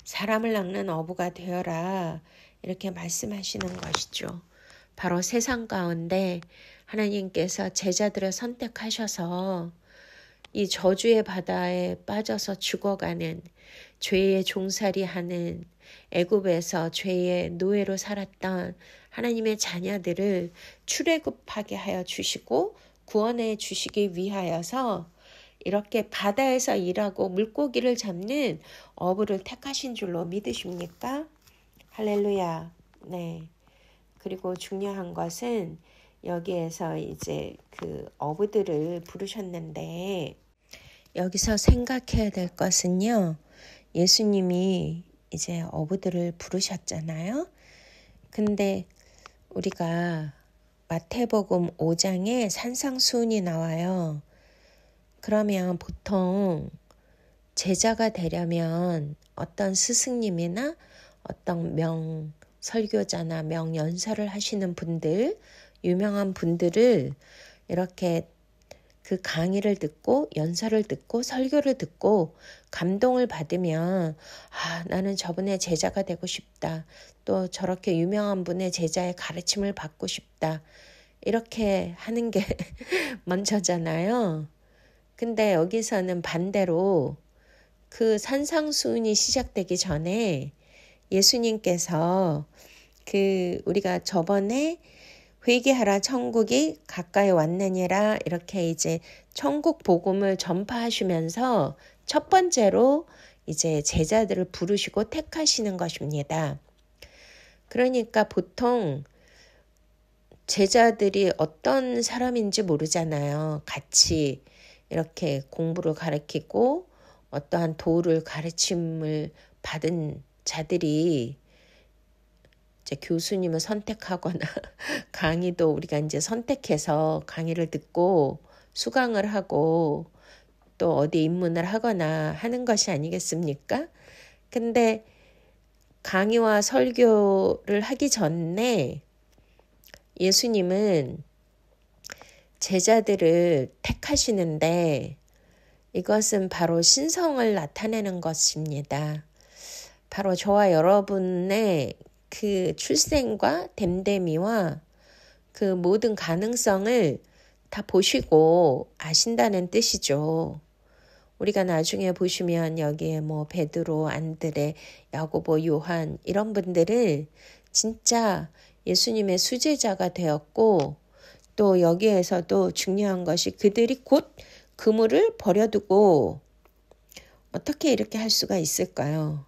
사람을 낚는 어부가 되어라 이렇게 말씀하시는 것이죠. 바로 세상 가운데 하나님께서 제자들을 선택하셔서 이 저주의 바다에 빠져서 죽어가는 죄의 종살이하는 애굽에서 죄의 노예로 살았던 하나님의 자녀들을 출애굽하게 하여 주시고 구원해 주시기 위하여서 이렇게 바다에서 일하고 물고기를 잡는 어부를 택하신 줄로 믿으십니까? 할렐루야. 네. 그리고 중요한 것은 여기에서 이제 그 어부들을 부르셨는데 여기서 생각해야 될 것은요. 예수님이 이제 어부들을 부르셨잖아요. 근데 우리가 마태복음 5장에 산상수훈이 나와요. 그러면 보통 제자가 되려면 어떤 스승님이나 어떤 설교자나 명연설을 하시는 분들, 유명한 분들을 이렇게 그 강의를 듣고 연설을 듣고 설교를 듣고 감동을 받으면 나는 저분의 제자가 되고 싶다. 또 저렇게 유명한 분의 제자의 가르침을 받고 싶다. 이렇게 하는 게 먼저잖아요. 근데 여기서는 반대로 그 산상수훈이 시작되기 전에 예수님께서 우리가 저번에 회개하라 천국이 가까이 왔느니라 이렇게 이제 천국 복음을 전파하시면서 첫 번째로 이제 제자들을 부르시고 택하시는 것입니다. 그러니까 보통 제자들이 어떤 사람인지 모르잖아요. 같이 이렇게 공부를 가르치고 어떠한 도를 가르침을 받은 자들이 이제 교수님을 선택하거나 강의도 우리가 이제 선택해서 강의를 듣고 수강을 하고 또 어디 입문을 하거나 하는 것이 아니겠습니까? 근데 강의와 설교를 하기 전에 예수님은 제자들을 택하시는데 이것은 바로 신성을 나타내는 것입니다. 바로 저와 여러분의 그 출생과 됨됨이와 그 모든 가능성을 다 보시고 아신다는 뜻이죠. 우리가 나중에 보시면 여기에 뭐 베드로, 안드레, 야고보, 요한 이런 분들은 진짜 예수님의 수제자가 되었고 또 여기에서도 중요한 것이 그들이 곧 그물을 버려두고 어떻게 이렇게 할 수가 있을까요?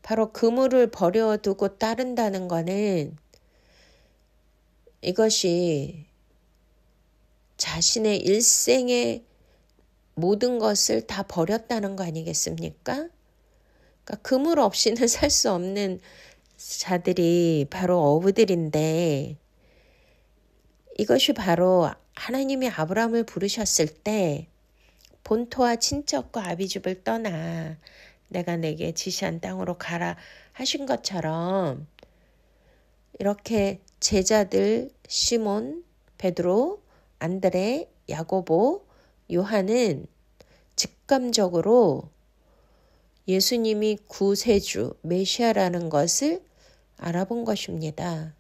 바로 그물을 버려두고 따른다는 것은 이것이 자신의 일생의 모든 것을 다 버렸다는 거 아니겠습니까? 그러니까 그물 없이는 살 수 없는 자들이 바로 어부들인데 이것이 바로 하나님이 아브라함을 부르셨을 때 본토와 친척과 아비집을 떠나 내가 내게 지시한 땅으로 가라 하신 것처럼 이렇게 제자들 시몬, 베드로, 안드레, 야고보, 요한은 직감적으로 예수님이 구세주, 메시아라는 것을 알아본 것입니다.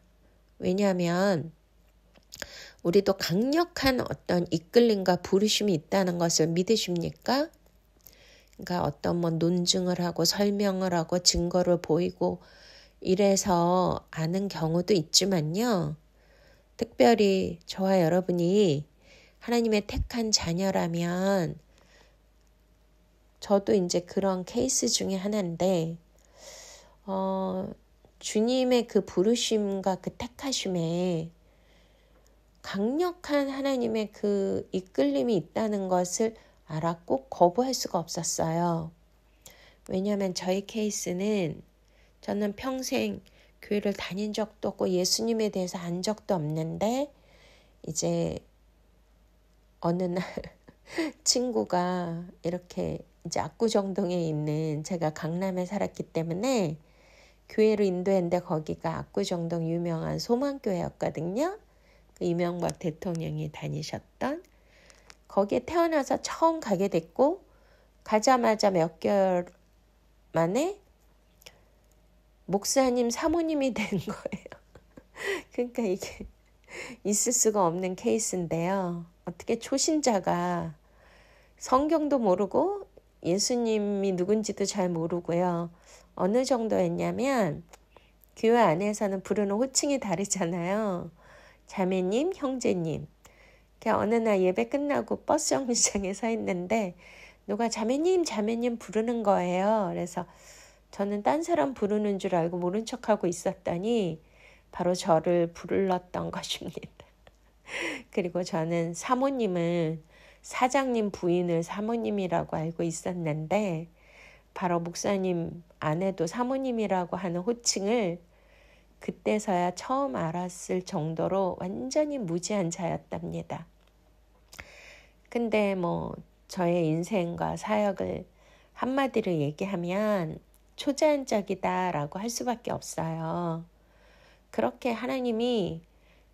왜냐하면 우리도 강력한 어떤 이끌림과 부르심이 있다는 것을 믿으십니까? 그러니까 어떤 논증을 하고 설명을 하고 증거를 보이고 이래서 아는 경우도 있지만요. 특별히 저와 여러분이 하나님의 택한 자녀라면 저도 이제 그런 케이스 중에 하나인데 주님의 그 부르심과 그 택하심에 강력한 하나님의 그 이끌림이 있다는 것을 알았고 거부할 수가 없었어요. 왜냐하면 저희 케이스는 저는 평생 교회를 다닌 적도 없고 예수님에 대해서 안 적도 없는데 이제 어느 날 친구가 이렇게 이제 압구정동에 있는 제가 강남에 살았기 때문에 교회로 인도했는데 거기가 압구정동 유명한 소망교회였거든요. 그 이명박 대통령이 다니셨던 거기에 태어나서 처음 가게 됐고 가자마자 몇 개월 만에 목사님 사모님이 된 거예요. 그러니까 이게 있을 수가 없는 케이스인데요. 어떻게 초신자가 성경도 모르고 예수님이 누군지도 잘 모르고요. 어느 정도였냐면 교회 안에서는 부르는 호칭이 다르잖아요. 자매님, 형제님. 어느 날 예배 끝나고 버스 정류장에 서 있는데 누가 자매님, 자매님 부르는 거예요. 그래서 저는 딴 사람 부르는 줄 알고 모른 척하고 있었더니 바로 저를 불렀던 것입니다. 그리고 저는 사모님을 사장님 부인을 사모님이라고 알고 있었는데 바로 목사님 아내도 사모님이라고 하는 호칭을 그때서야 처음 알았을 정도로 완전히 무지한 자였답니다. 근데 저의 인생과 사역을 한마디로 얘기하면 초자연적이다라고 할 수밖에 없어요. 그렇게 하나님이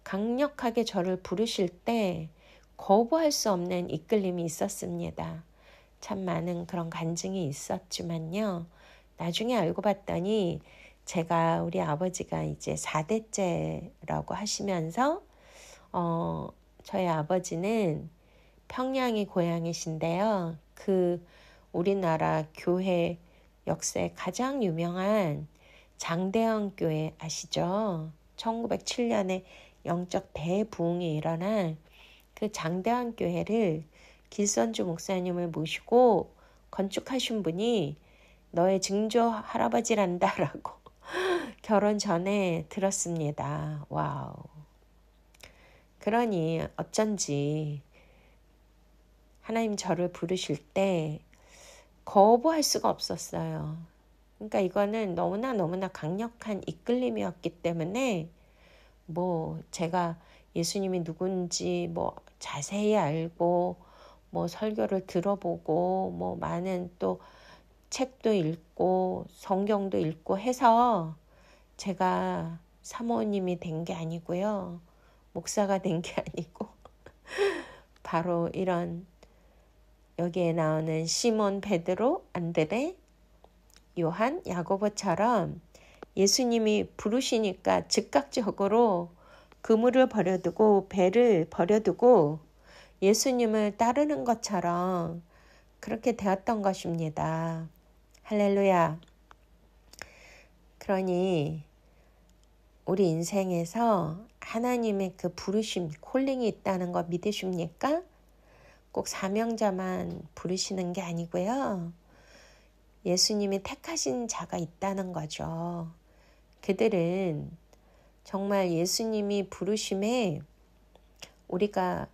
강력하게 저를 부르실 때 거부할 수 없는 이끌림이 있었습니다. 참 많은 그런 간증이 있었지만요. 나중에 알고 봤더니 제가 우리 아버지가 이제 4대째라고 하시면서 저희 아버지는 평양이 고향이신데요. 그 우리나라 교회 역사에 가장 유명한 장대현 교회 아시죠? 1907년에 영적 대부흥이 일어난 그 장대현 교회를 길선주 목사님을 모시고 건축하신 분이 너의 증조 할아버지란다라고 결혼 전에 들었습니다. 와우. 그러니 어쩐지 하나님 저를 부르실 때 거부할 수가 없었어요. 그러니까 이거는 너무나 강력한 이끌림이었기 때문에 제가 예수님이 누군지 자세히 알고 설교를 들어보고 많은 또 책도 읽고 성경도 읽고 해서 제가 사모님이 된 게 아니고요. 목사가 된 게 아니고 바로 이런 여기에 나오는 시몬, 베드로, 안드레, 요한, 야고보처럼 예수님이 부르시니까 즉각적으로 그물을 버려두고 배를 버려두고 예수님을 따르는 것처럼 그렇게 되었던 것입니다. 할렐루야. 그러니 우리 인생에서 하나님의 그 부르심, 콜링이 있다는 거 믿으십니까? 꼭 사명자만 부르시는 게 아니고요. 예수님이 택하신 자가 있다는 거죠. 그들은 정말 예수님이 부르심에 우리가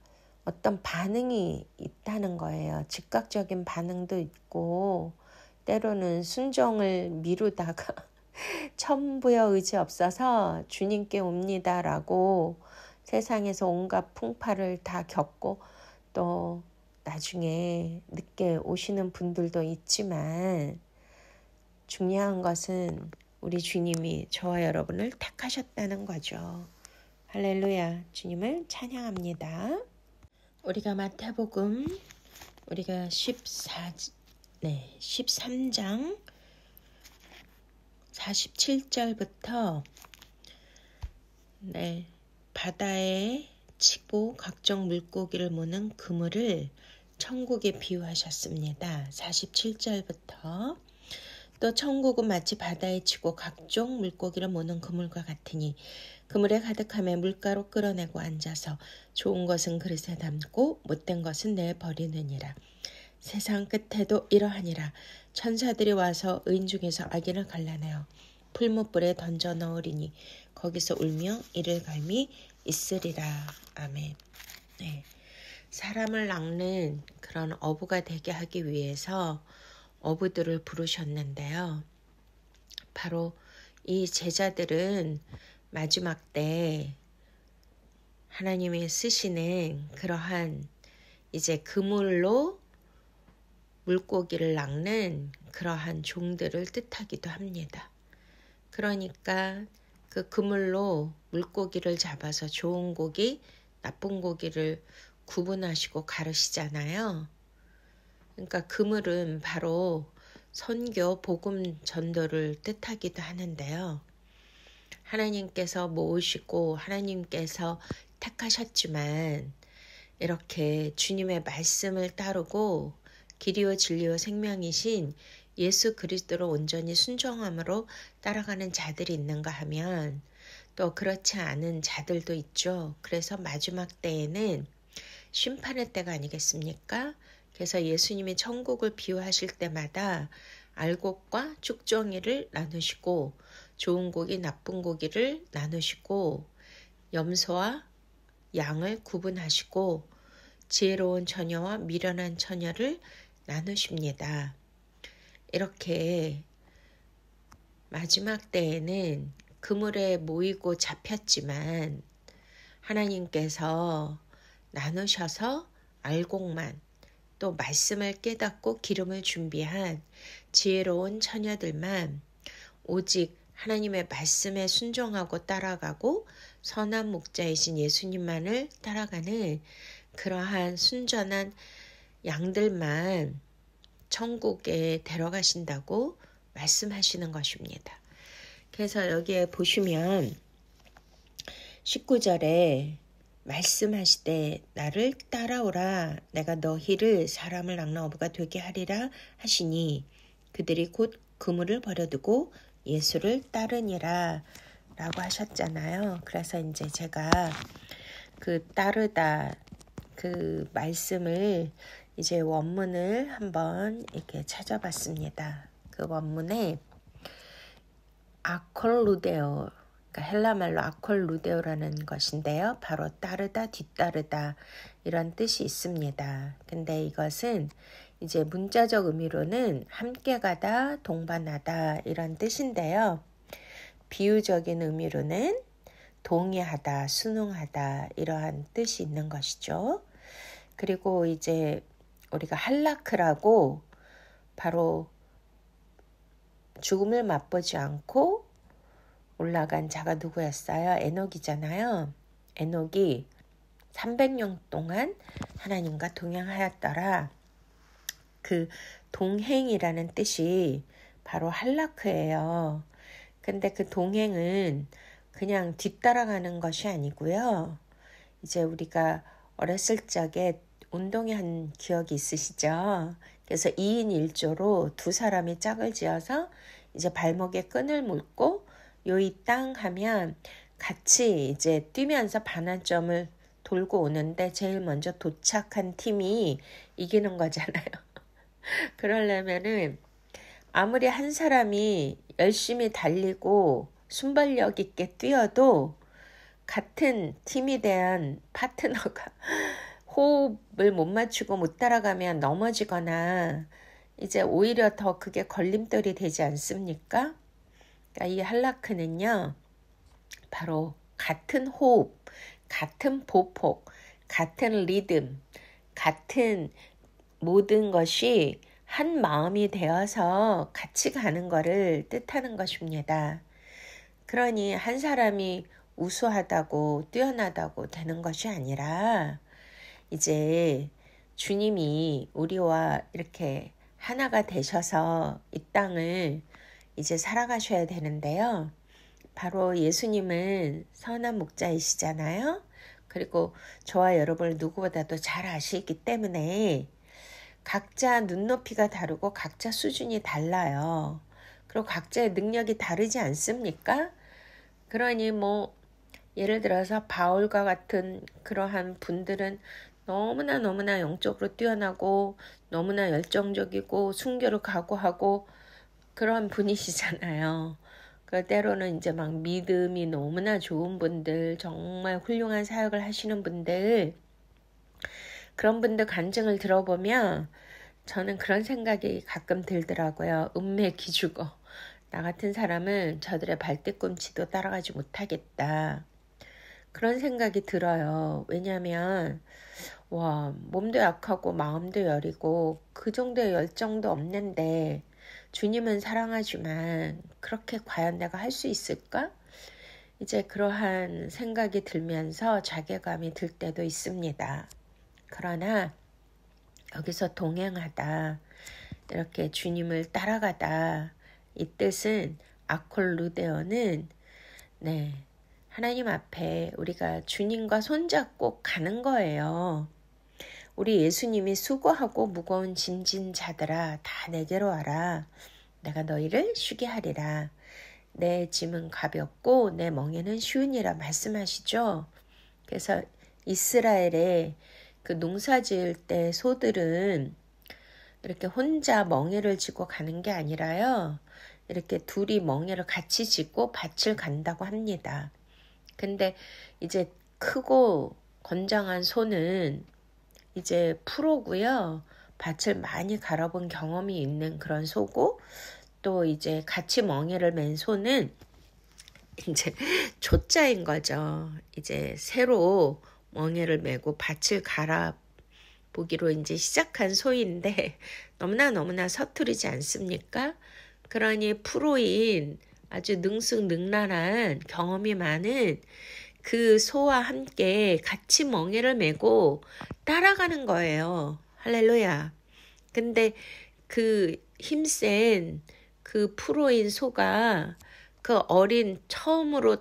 어떤 반응이 있다는 거예요. 즉각적인 반응도 있고 때로는 순종을 미루다가 천부여 의지 없어서 주님께 옵니다라고 세상에서 온갖 풍파를 다 겪고 또 나중에 늦게 오시는 분들도 있지만 중요한 것은 우리 주님이 저와 여러분을 택하셨다는 거죠. 할렐루야. 주님을 찬양합니다. 우리가 마태복음 우리가 13장 47절부터 바다에 치고 각종 물고기를 모는 그물을 천국에 비유하셨습니다. 47절부터 또 천국은 마치 바다에 치고 각종 물고기를 모는 그물과 같으니 그물에 가득함에 물가로 끌어내고 앉아서 좋은 것은 그릇에 담고 못된 것은 내버리느니라. 세상 끝에도 이러하니라. 천사들이 와서 의인 중에서 악인을 갈라내어 풀무불에 던져 넣으리니 거기서 울며 이를 갈미 있으리라. 아멘. 사람을 낚는 그런 어부가 되게 하기 위해서 어부들을 부르셨는데요. 바로 이 제자들은 마지막 때 하나님이 쓰시는 그러한 이제 그물로 물고기를 낚는 그러한 종들을 뜻하기도 합니다. 그러니까 그 그물로 물고기를 잡아서 좋은 고기, 나쁜 고기를 구분하시고 가르시잖아요. 그러니까 그물은 바로 선교, 복음 전도를 뜻하기도 하는데요. 하나님께서 모으시고 하나님께서 택하셨지만 이렇게 주님의 말씀을 따르고 길이요 진리요 생명이신 예수 그리스도로 온전히 순종함으로 따라가는 자들이 있는가 하면 또 그렇지 않은 자들도 있죠. 그래서 마지막 때에는 심판의 때가 아니겠습니까? 그래서 예수님이 천국을 비유하실 때마다 알곡과 쭉정이를 나누시고 좋은 고기, 나쁜 고기를 나누시고 염소와 양을 구분하시고 지혜로운 처녀와 미련한 처녀를 나누십니다. 이렇게 마지막 때에는 그물에 모이고 잡혔지만 하나님께서 나누셔서 알곡만 또 말씀을 깨닫고 기름을 준비한 지혜로운 처녀들만 오직 하나님의 말씀에 순종하고 따라가고 선한 목자이신 예수님만을 따라가는 그러한 순전한 양들만 천국에 데려가신다고 말씀하시는 것입니다. 그래서 여기에 보시면 19절에 말씀하시되 나를 따라오라 내가 너희를 사람을 낚는 어부가 되게 하리라 하시니 그들이 곧 그물을 버려두고 예수를 따르니라 라고 하셨잖아요. 그래서 이제 제가 그 따르다 그 말씀을 이제 원문을 한번 이렇게 찾아봤습니다. 그 원문에 아콜루데오, 그러니까 헬라말로 아콜루데오라는 것인데요. 바로 따르다, 뒤따르다 이런 뜻이 있습니다. 근데 이것은 이제 문자적 의미로는 함께 가다, 동반하다 이런 뜻인데요. 비유적인 의미로는 동의하다, 순응하다 이러한 뜻이 있는 것이죠. 그리고 이제 우리가 할라크라고 바로 죽음을 맛보지 않고 올라간 자가 누구였어요? 에녹이잖아요. 에녹이 300년 동안 하나님과 동행하였더라. 그 동행이라는 뜻이 바로 할라크예요. 근데 그 동행은 그냥 뒤따라가는 것이 아니고요. 이제 우리가 어렸을 적에 운동회 한 기억이 있으시죠? 그래서 2인 1조로 두 사람이 짝을 지어서 이제 발목에 끈을 묶고 요이 땅 하면 같이 이제 뛰면서 반환점을 돌고 오는데 제일 먼저 도착한 팀이 이기는 거잖아요. 그러려면은 아무리 한 사람이 열심히 달리고 순발력 있게 뛰어도 같은 팀에 대한 파트너가 호흡을 못 맞추고 못 따라가면 넘어지거나 이제 오히려 더 그게 걸림돌이 되지 않습니까? 그러니까 이 할라크는요, 바로 같은 호흡, 같은 보폭, 같은 리듬, 같은 모든 것이 한 마음이 되어서 같이 가는 것을 뜻하는 것입니다. 그러니 한 사람이 우수하다고 뛰어나다고 되는 것이 아니라 이제 주님이 우리와 이렇게 하나가 되셔서 이 땅을 이제 살아가셔야 되는데요. 바로 예수님은 선한 목자이시잖아요. 그리고 저와 여러분을 누구보다도 잘 아시기 때문에 각자 눈높이가 다르고 각자 수준이 달라요. 그리고 각자의 능력이 다르지 않습니까? 그러니 뭐 예를 들어서 바울과 같은 그러한 분들은 너무나 영적으로 뛰어나고 너무나 열정적이고 순교를 각오하고 그런 분이시잖아요. 그 때로는 이제 막 믿음이 너무나 좋은 분들, 정말 훌륭한 사역을 하시는 분들, 그런 분들 간증을 들어보면 저는 그런 생각이 가끔 들더라고요. 음매 기죽어. 나 같은 사람은 저들의 발뒤꿈치도 따라가지 못하겠다. 그런 생각이 들어요. 왜냐하면 몸도 약하고 마음도 여리고 그 정도의 열정도 없는데 주님은 사랑하지만 그렇게 과연 내가 할 수 있을까? 이제 그러한 생각이 들면서 자괴감이 들 때도 있습니다. 그러나 여기서 동행하다, 이렇게 주님을 따라가다, 이 뜻은 아콜루데오는 하나님 앞에 우리가 주님과 손잡고 가는 거예요. 우리 예수님이 수고하고 무거운 짐진 자들아 다 내게로 와라. 내가 너희를 쉬게 하리라. 내 짐은 가볍고 내 멍에는 쉬우니라 말씀하시죠. 그래서 이스라엘의 그 농사 지을 때 소들은 이렇게 혼자 멍에를 지고 가는 게 아니라요. 이렇게 둘이 멍에를 같이 지고 밭을 간다고 합니다. 근데 이제 크고 건장한 소는 이제 프로고요. 밭을 많이 갈아본 경험이 있는 그런 소고, 또 이제 같이 멍에를 맨 소는 이제 조짜인 거죠. 이제 새로 멍에를 메고 밭을 갈아보기로 이제 시작한 소인데 너무나 서투르지 않습니까? 그러니 프로인 아주 능숙능란한 경험이 많은 그 소와 함께 같이 멍에를 메고 따라가는 거예요. 할렐루야. 근데 그 힘센 그 프로인 소가 그 어린 처음으로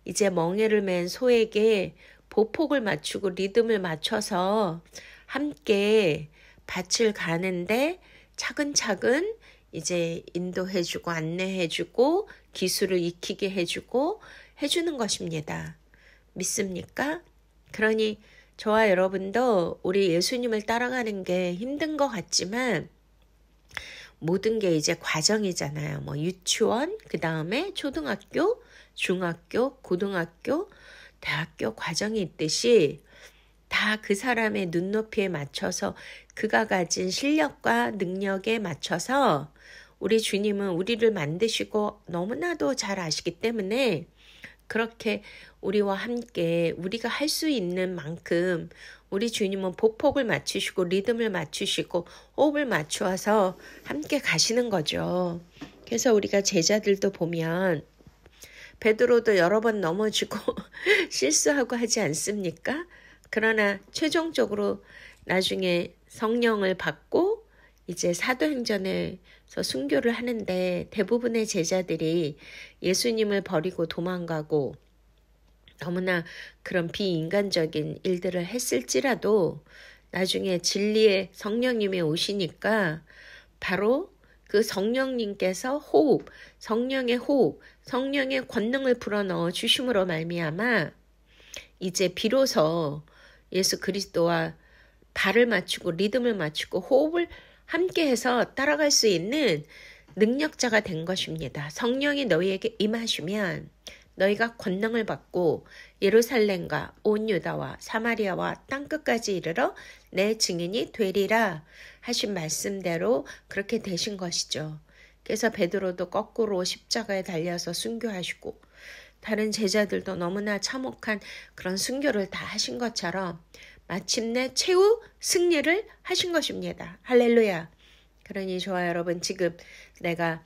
이제 멍에를 맨 소에게 보폭을 맞추고 리듬을 맞춰서 함께 밭을 가는데 차근차근 이제 인도해주고 안내해주고 기술을 익히게 해주고 해주는 것입니다. 믿습니까? 그러니 저와 여러분도 우리 예수님을 따라가는 게 힘든 것 같지만 모든 게 이제 과정이잖아요. 뭐 유치원, 그 다음에 초등학교, 중학교, 고등학교, 대학교 과정이 있듯이 다 그 사람의 눈높이에 맞춰서 그가 가진 실력과 능력에 맞춰서 우리 주님은 우리를 만드시고 너무나도 잘 아시기 때문에 그렇게 우리와 함께 우리가 할 수 있는 만큼 우리 주님은 보폭을 맞추시고 리듬을 맞추시고 호흡을 맞추어서 함께 가시는 거죠. 그래서 우리가 제자들도 보면 베드로도 여러 번 넘어지고 실수하고 하지 않습니까? 그러나 최종적으로 나중에 성령을 받고 이제 사도행전에서 순교를 하는데 대부분의 제자들이 예수님을 버리고 도망가고 너무나 그런 비인간적인 일들을 했을지라도 나중에 진리의 성령님이 오시니까 바로 그 성령님께서 호흡, 성령의 권능을 불어넣어 주심으로 말미암아 이제 비로소 예수 그리스도와 발을 맞추고 리듬을 맞추고 호흡을 함께해서 따라갈 수 있는 능력자가 된 것입니다. 성령이 너희에게 임하시면 너희가 권능을 받고 예루살렘과 온 유다와 사마리아와 땅끝까지 이르러 내 증인이 되리라 하신 말씀대로 그렇게 되신 것이죠. 그래서 베드로도 거꾸로 십자가에 달려서 순교하시고 다른 제자들도 너무나 참혹한 그런 순교를 다 하신 것처럼 마침내 최후 승리를 하신 것입니다. 할렐루야. 그러니 저와 여러분 지금 내가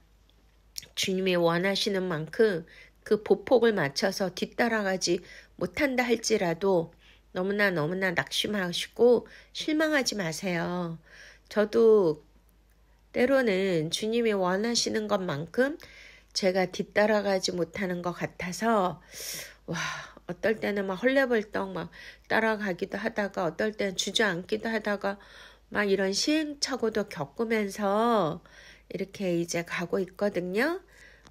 주님이 원하시는 만큼 그 보폭을 맞춰서 뒤따라가지 못한다 할지라도 너무나 낙심하시고 실망하지 마세요. 저도 때로는 주님이 원하시는 것만큼 제가 뒤따라가지 못하는 것 같아서 어떨 때는 막 헐레벌떡 막 따라가기도 하다가 어떨 때는 주저앉기도 하다가 막 이런 시행착오도 겪으면서 이렇게 이제 가고 있거든요.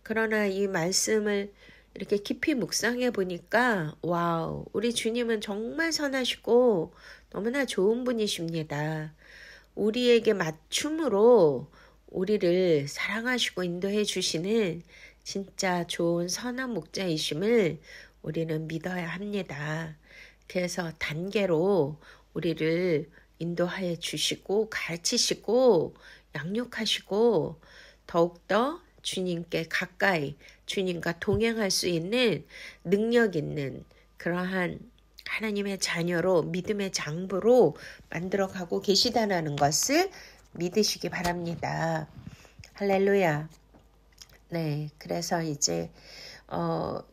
그러나 이 말씀을 이렇게 깊이 묵상해 보니까 와우, 우리 주님은 정말 선하시고 너무나 좋은 분이십니다. 우리에게 맞춤으로 우리를 사랑하시고 인도해 주시는 진짜 좋은 선한 목자이심을 우리는 믿어야 합니다. 그래서 단계로 우리를 인도하여 주시고 가르치시고 양육하시고 더욱더 주님께 가까이 주님과 동행할 수 있는 능력 있는 그러한 하나님의 자녀로 믿음의 장부로 만들어가고 계시다는 것을 믿으시기 바랍니다. 할렐루야. 네, 그래서 이제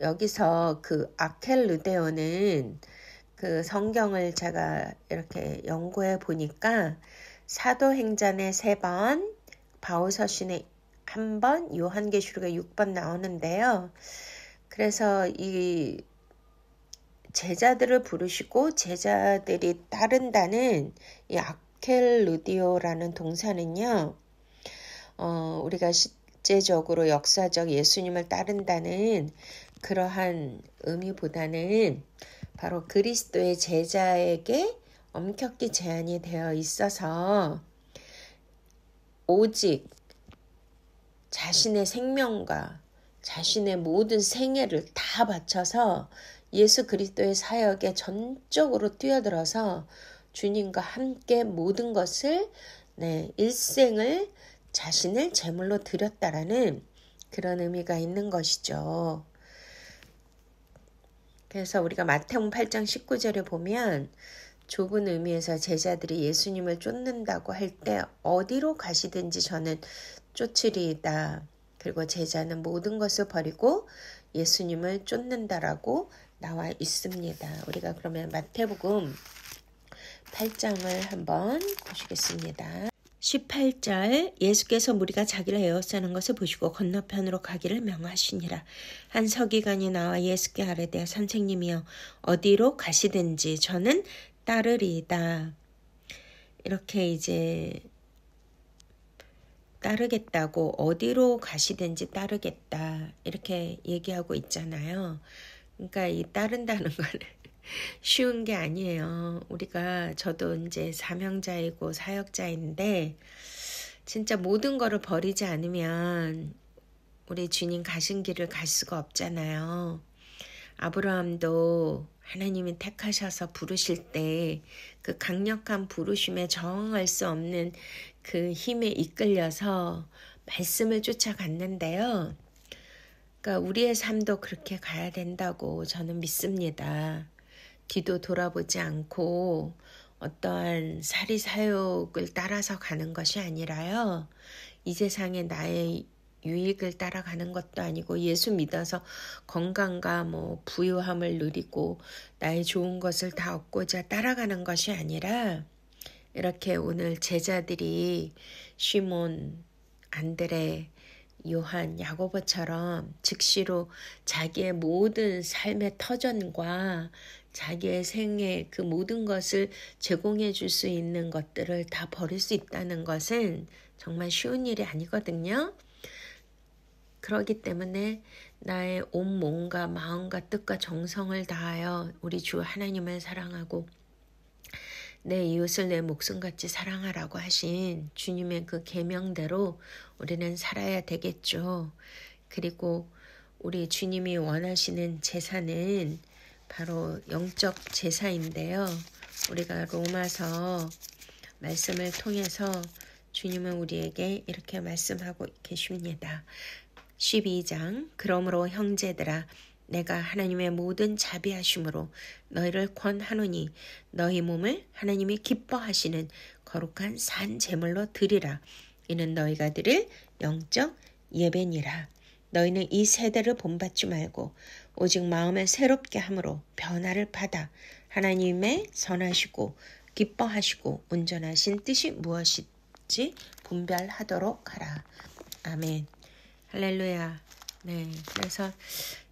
여기서 그 아켈루데오는 그 성경을 제가 이렇게 연구해 보니까 사도행전에 3번, 바울서신에 1번, 요한계시록에 6번 나오는데요. 그래서 이 제자들을 부르시고 제자들이 따른다는 이 아켈루디오라는 동사는요. 우리가 실제적으로 역사적 예수님을 따른다는 그러한 의미보다는 바로 그리스도의 제자에게 엄격히 제한이 되어 있어서 오직 자신의 생명과 자신의 모든 생애를 다 바쳐서 예수 그리스도의 사역에 전적으로 뛰어들어서 주님과 함께 모든 것을 일생을 자신을 제물로 드렸다라는 그런 의미가 있는 것이죠. 그래서 우리가 마태복음 8장 19절에 보면 좁은 의미에서 제자들이 예수님을 쫓는다고 할 때 어디로 가시든지 저는 쫓으리이다. 그리고 제자는 모든 것을 버리고 예수님을 쫓는다라고 나와 있습니다. 우리가 그러면 마태복음 8장을 한번 보시겠습니다. 18절 예수께서 무리가 자기를 에워싸는 것을 보시고 건너편으로 가기를 명하시니라. 한 서기관이 나와 예수께 아뢰되 선생님이여 어디로 가시든지 저는 따르리이다. 이렇게 이제 따르겠다고 어디로 가시든지 따르겠다 이렇게 얘기하고 있잖아요. 그러니까 이 따른다는 거는 쉬운 게 아니에요. 우리가 저도 이제 사명자이고 사역자인데 진짜 모든 거를 버리지 않으면 우리 주님 가신 길을 갈 수가 없잖아요. 아브라함도 하나님이 택하셔서 부르실 때 그 강력한 부르심에 저항할 수 없는 그 힘에 이끌려서 말씀을 쫓아갔는데요. 그러니까 우리의 삶도 그렇게 가야 된다고 저는 믿습니다. 뒤도 돌아보지 않고 어떠한 사리사욕을 따라서 가는 것이 아니라요. 이 세상에 나의 유익을 따라가는 것도 아니고 예수 믿어서 건강과 부유함을 누리고 나의 좋은 것을 다 얻고자 따라가는 것이 아니라 이렇게 오늘 제자들이 시몬, 안드레, 요한, 야고보처럼 즉시로 자기의 모든 삶의 터전과 자기의 생애 그 모든 것을 제공해 줄 수 있는 것들을 다 버릴 수 있다는 것은 정말 쉬운 일이 아니거든요. 그렇기 때문에 나의 온 몸과 마음과 뜻과 정성을 다하여 우리 주 하나님을 사랑하고 내 이웃을 내 목숨같이 사랑하라고 하신 주님의 그 계명대로 우리는 살아야 되겠죠. 그리고 우리 주님이 원하시는 제사는 바로 영적 제사인데요. 우리가 로마서 말씀을 통해서 주님은 우리에게 이렇게 말씀하고 계십니다. 12장 그러므로 형제들아 내가 하나님의 모든 자비하심으로 너희를 권하노니 너희 몸을 하나님이 기뻐하시는 거룩한 산 제물로 드리라. 이는 너희가 드릴 영적 예배니라. 너희는 이 세대를 본받지 말고 오직 마음을 새롭게 함으로 변화를 받아 하나님의 선하시고 기뻐하시고 온전하신 뜻이 무엇인지 분별하도록 하라. 아멘. 할렐루야. 네, 그래서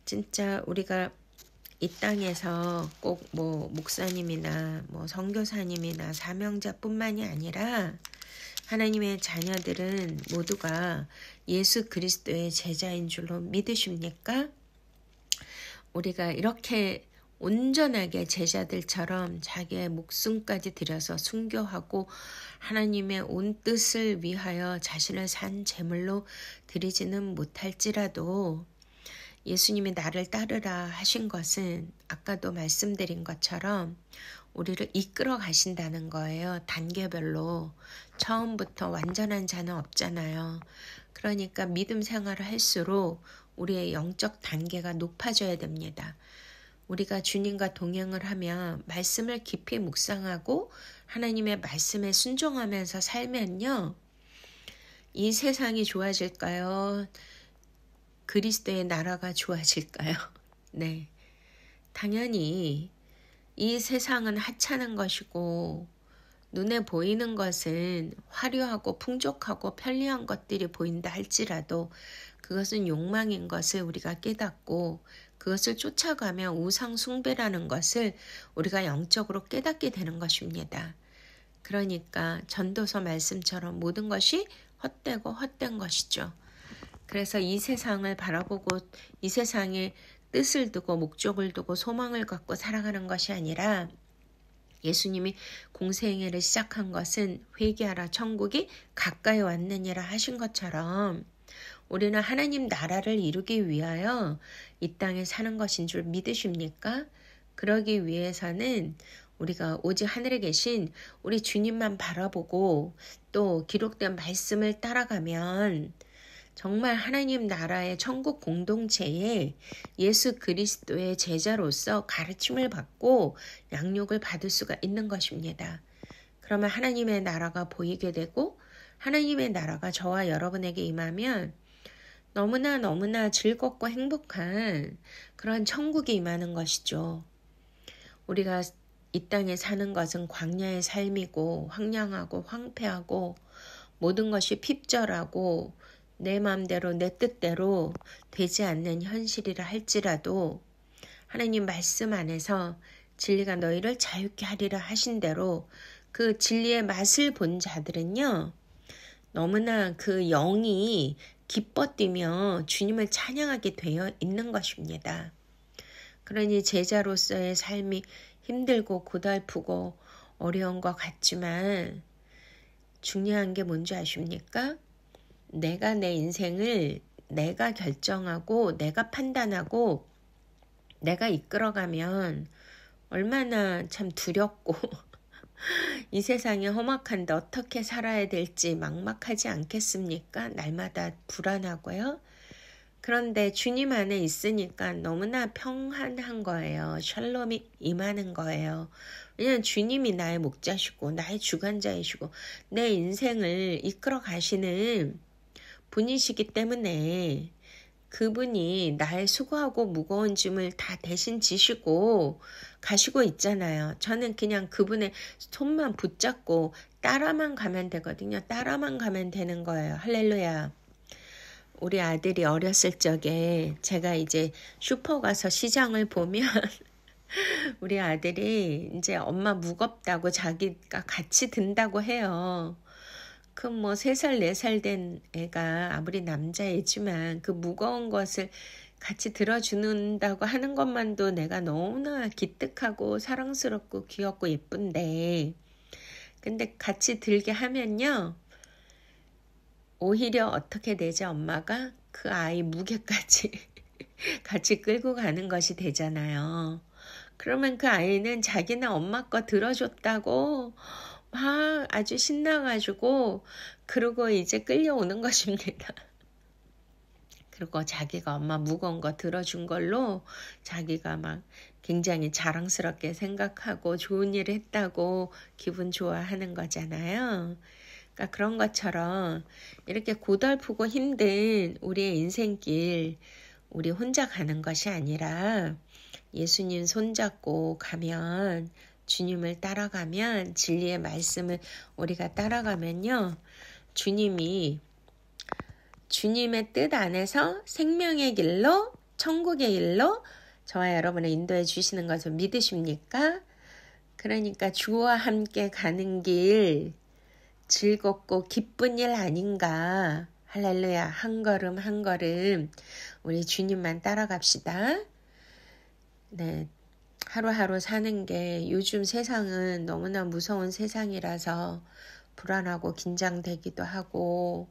진짜 우리가 이 땅에서 꼭 목사님이나 선교사님이나 사명자뿐만이 아니라 하나님의 자녀들은 모두가 예수 그리스도의 제자인 줄로 믿으십니까? 우리가 이렇게 온전하게 제자들처럼 자기의 목숨까지 들여서 순교하고 하나님의 온 뜻을 위하여 자신을 산 제물로 드리지는 못할지라도 예수님이 나를 따르라 하신 것은 아까도 말씀드린 것처럼 우리를 이끌어 가신다는 거예요. 단계별로. 처음부터 완전한 자는 없잖아요. 그러니까 믿음 생활을 할수록 우리의 영적 단계가 높아져야 됩니다. 우리가 주님과 동행을 하면 말씀을 깊이 묵상하고 하나님의 말씀에 순종하면서 살면요. 이 세상이 좋아질까요? 그리스도의 나라가 좋아질까요? 네. 당연히 이 세상은 하찮은 것이고 눈에 보이는 것은 화려하고 풍족하고 편리한 것들이 보인다 할지라도 그것은 욕망인 것을 우리가 깨닫고 그것을 쫓아가며 우상 숭배라는 것을 우리가 영적으로 깨닫게 되는 것입니다. 그러니까 전도서 말씀처럼 모든 것이 헛되고 헛된 것이죠. 그래서 이 세상을 바라보고 이 세상에 뜻을 두고 목적을 두고 소망을 갖고 살아가는 것이 아니라 예수님이 공생애를 시작한 것은 회개하라 천국이 가까이 왔느니라 하신 것처럼 우리는 하나님 나라를 이루기 위하여 이 땅에 사는 것인 줄 믿으십니까? 그러기 위해서는 우리가 오직 하늘에 계신 우리 주님만 바라보고 또 기록된 말씀을 따라가면 정말 하나님 나라의 천국 공동체에 예수 그리스도의 제자로서 가르침을 받고 양육을 받을 수가 있는 것입니다. 그러면 하나님의 나라가 보이게 되고 하나님의 나라가 저와 여러분에게 임하면 너무나 즐겁고 행복한 그런 천국이 임하는 것이죠. 우리가 이 땅에 사는 것은 광야의 삶이고 황량하고 황폐하고 모든 것이 핍절하고 내 마음대로 내 뜻대로 되지 않는 현실이라 할지라도 하나님 말씀 안에서 진리가 너희를 자유케 하리라 하신 대로 그 진리의 맛을 본 자들은요, 너무나 그 영이 기뻐 뛰며 주님을 찬양하게 되어 있는 것입니다. 그러니 제자로서의 삶이 힘들고 고달프고 어려운 것 같지만 중요한 게 뭔지 아십니까? 내가 내 인생을 내가 결정하고 내가 판단하고 내가 이끌어가면 얼마나 참 두렵고 이 세상이 험악한데 어떻게 살아야 될지 막막하지 않겠습니까? 날마다 불안하고요. 그런데 주님 안에 있으니까 너무나 평안한 거예요. 샬롬이 임하는 거예요. 왜냐하면 주님이 나의 목자시고 나의 주관자이시고 내 인생을 이끌어 가시는 분이시기 때문에 그분이 나의 수고하고 무거운 짐을 다 대신 지시고 가시고 있잖아요. 저는 그냥 그분의 손만 붙잡고 따라만 가면 되거든요. 따라만 가면 되는 거예요. 할렐루야. 우리 아들이 어렸을 적에 제가 이제 슈퍼 가서 시장을 보면 우리 아들이 이제 엄마 무겁다고 자기가 같이 든다고 해요. 그 뭐 3살, 4살 된 애가 아무리 남자애지만 그 무거운 것을 같이 들어주는다고 하는 것만도 내가 너무나 기특하고 사랑스럽고 귀엽고 예쁜데, 근데 같이 들게 하면요, 오히려 어떻게 되죠? 엄마가 그 아이 무게까지 같이 끌고 가는 것이 되잖아요. 그러면 그 아이는 자기는 엄마 거 들어줬다고 막 아주 신나가지고 그러고 이제 끌려오는 것입니다. 그리고 자기가 엄마 무거운 거 들어준 걸로 자기가 막 굉장히 자랑스럽게 생각하고 좋은 일을 했다고 기분 좋아하는 거잖아요. 그러니까 그런 것처럼 이렇게 고달프고 힘든 우리의 인생길 우리 혼자 가는 것이 아니라 예수님 손잡고 가면, 주님을 따라가면, 진리의 말씀을 우리가 따라가면요, 주님의 뜻 안에서 생명의 길로, 천국의 길로 저와 여러분을 인도해 주시는 것을 믿으십니까? 그러니까 주와 함께 가는 길 즐겁고 기쁜 일 아닌가. 할렐루야. 한 걸음 한 걸음 우리 주님만 따라갑시다. 네, 하루하루 사는 게 요즘 세상은 너무나 무서운 세상이라서 불안하고 긴장되기도 하고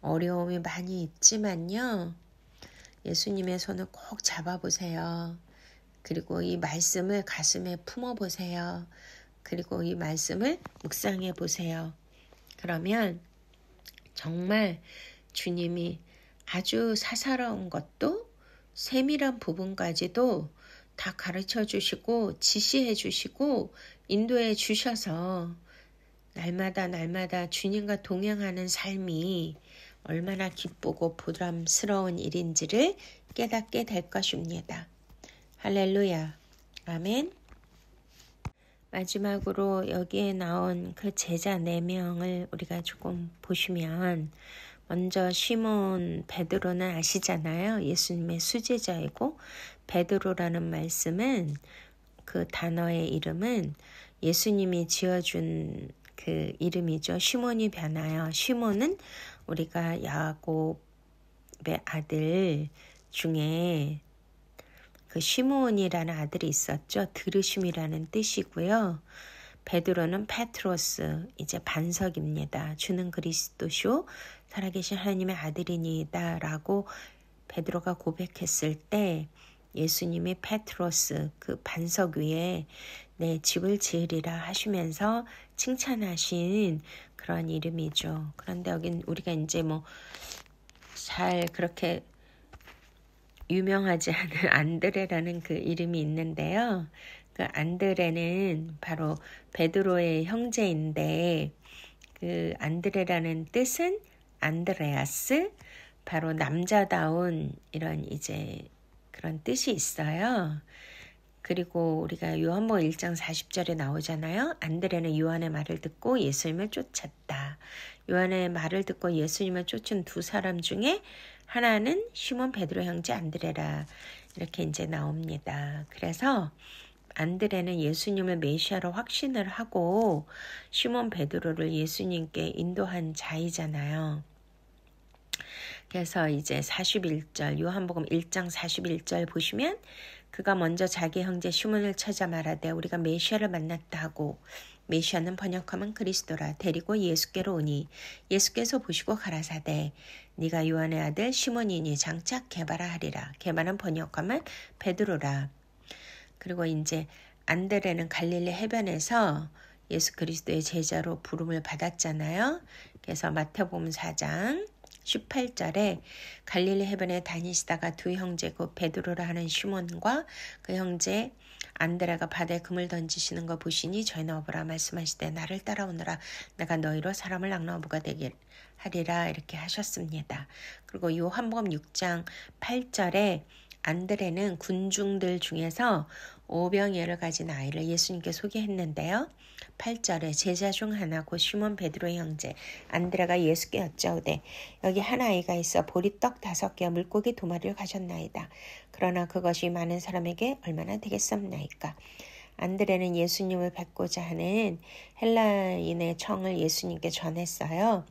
어려움이 많이 있지만요, 예수님의 손을 꼭 잡아보세요. 그리고 이 말씀을 가슴에 품어보세요. 그리고 이 말씀을 묵상해 보세요. 그러면 정말 주님이 아주 사사로운 것도 세밀한 부분까지도 다 가르쳐 주시고 지시해 주시고 인도해 주셔서 날마다 주님과 동행하는 삶이 얼마나 기쁘고 보람스러운 일인지를 깨닫게 될 것입니다. 할렐루야. 아멘. 마지막으로 여기에 나온 그 제자 4명을 우리가 조금 보시면, 먼저 시몬 베드로는 아시잖아요. 예수님의 수제자이고, 베드로라는 말씀은 그 단어의 이름은 예수님이 지어준 그 이름이죠. 시몬이 변하여, 시몬은 우리가 야곱의 아들 중에 그 시몬이라는 아들이 있었죠. 들으심이라는 뜻이고요. 베드로는 페트로스, 이제 반석입니다. 주는 그리스도시오 살아계신 하나님의 아들이니이다 라고 베드로가 고백했을 때 예수님이 페트로스, 그 반석 위에 내 집을 지으리라 하시면서 칭찬하신 그런 이름이죠. 그런데 여긴 우리가 이제 뭐 잘 그렇게 유명하지 않은 안드레라는 그 이름이 있는데요. 그 안드레는 바로 베드로의 형제인데, 그 안드레라는 뜻은 안드레아스, 바로 남자다운 이런 이제 그런 뜻이 있어요. 그리고 우리가 요한복음 1장 40절에 나오잖아요. 안드레는 요한의 말을 듣고 예수님을 쫓았다. 요한의 말을 듣고 예수님을 쫓은 두 사람 중에 하나는 시몬 베드로 형제 안드레라. 이렇게 이제 나옵니다. 그래서 안드레는 예수님을 메시아로 확신을 하고 시몬 베드로를 예수님께 인도한 자이잖아요. 그래서 이제 41절 요한복음 1장 41절 보시면 그가 먼저 자기 형제 시몬을 찾아 말하되 우리가 메시아를 만났다 하고 메시아는 번역하면 그리스도라 데리고 예수께로 오니 예수께서 보시고 가라사대 네가 요한의 아들 시몬이니 장차 게바라 하리라. 게바는 번역하면 베드로라. 그리고 이제 안드레는 갈릴리 해변에서 예수 그리스도의 제자로 부름을 받았잖아요. 그래서 마태복음 4장 18절에 갈릴리 해변에 다니시다가 두 형제 곧 베드로라 하는 시몬과 그 형제 안드레가 바다에 금을 던지시는 거 보시니 저희는 어부라 말씀하시되 나를 따라오너라 내가 너희로 사람을 낚는 되게 하리라 이렇게 하셨습니다. 그리고 요한복음 6장 8절에 안드레는 군중들 중에서 오병이어를 가진 아이를 예수님께 소개했는데요. 8절에 제자 중 하나 곧 시몬 베드로의 형제 안드레가 예수께 여짜오되 여기 한 아이가 있어 보리떡 5개와 물고기 2마리를 가졌나이다. 그러나 그것이 많은 사람에게 얼마나 되겠습니까? 안드레는 예수님을 뵙고자 하는 헬라인의 청을 예수님께 전했어요.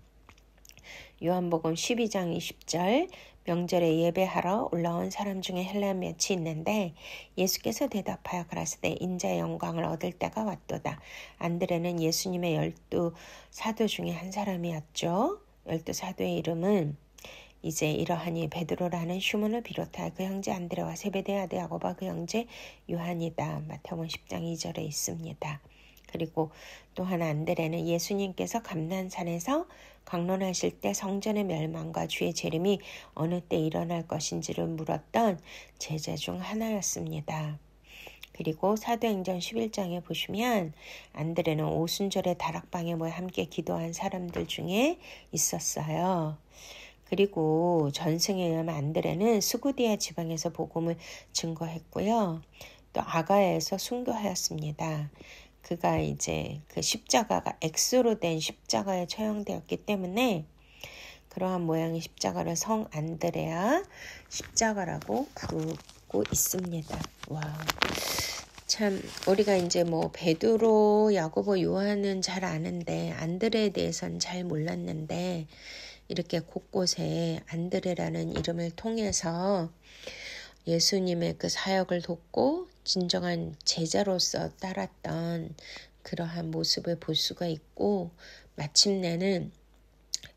요한복음 12장 20절 명절에 예배하러 올라온 사람 중에 헬라인 몇이 있는데 예수께서 대답하여 가라사대 인자의 영광을 얻을 때가 왔도다. 안드레는 예수님의 12 사도 중에 한 사람이었죠. 12 사도의 이름은 이제 이러하니 베드로라는 시몬을 비롯하여 그 형제 안드레와 세베대의 아들 야고보와 그 형제 요한이다. 마태복음 10장 2절에 있습니다. 그리고 또한 안드레는 예수님께서 감난산에서 강론하실 때 성전의 멸망과 주의 재림이 어느 때 일어날 것인지를 물었던 제자 중 하나였습니다. 그리고 사도행전 11장에 보시면 안드레는 오순절에 다락방에 모여 함께 기도한 사람들 중에 있었어요. 그리고 전승에 의하면 안드레는 스구디아 지방에서 복음을 증거했고요. 또 아가야에서 순교하였습니다. 그가 이제 그 십자가가 X로 된 십자가에 처형되었기 때문에 그러한 모양의 십자가를 성 안드레아 십자가라고 부르고 있습니다. 와우. 참 우리가 이제 뭐 베드로, 야고보, 요한은 잘 아는데 안드레에 대해서는 잘 몰랐는데 이렇게 곳곳에 안드레라는 이름을 통해서 예수님의 그 사역을 돕고 진정한 제자로서 따랐던 그러한 모습을 볼 수가 있고 마침내는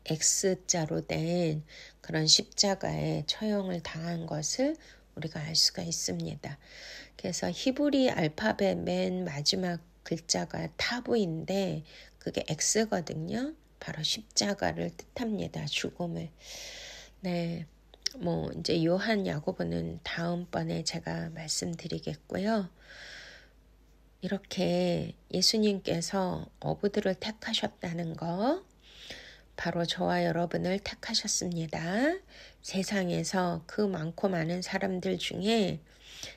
X자로 된 그런 십자가에 처형을 당한 것을 우리가 알 수가 있습니다. 그래서 히브리 알파벳 맨 마지막 글자가 타부인데 그게 X거든요. 바로 십자가를 뜻합니다. 죽음을. 네. 뭐 이제 요한 야고보는 다음번에 제가 말씀드리겠고요. 이렇게 예수님께서 어부들을 택하셨다는 거 바로 저와 여러분을 택하셨습니다. 세상에서 그 많고 많은 사람들 중에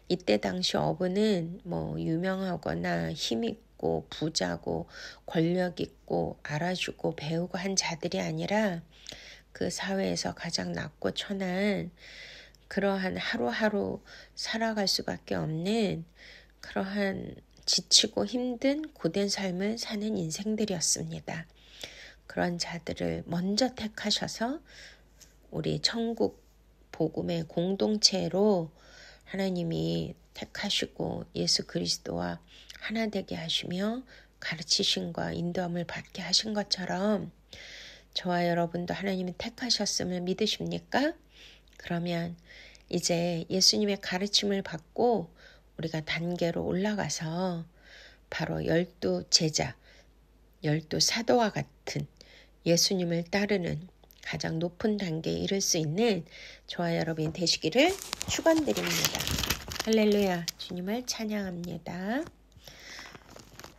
이때 당시 어부는 뭐 유명하거나 힘있고 부자고 권력있고 알아주고 배우고 한 자들이 아니라 그 사회에서 가장 낮고 천한 그러한 하루하루 살아갈 수밖에 없는 그러한 지치고 힘든 고된 삶을 사는 인생들이었습니다. 그런 자들을 먼저 택하셔서 우리 천국 복음의 공동체로 하나님이 택하시고 예수 그리스도와 하나 되게 하시며 가르치심과 인도함을 받게 하신 것처럼 저와 여러분도 하나님이 택하셨음을 믿으십니까? 그러면 이제 예수님의 가르침을 받고 우리가 단계로 올라가서 바로 12 제자, 12 사도와 같은 예수님을 따르는 가장 높은 단계에 이를 수 있는 저와 여러분이 되시기를 축원드립니다. 할렐루야, 주님을 찬양합니다.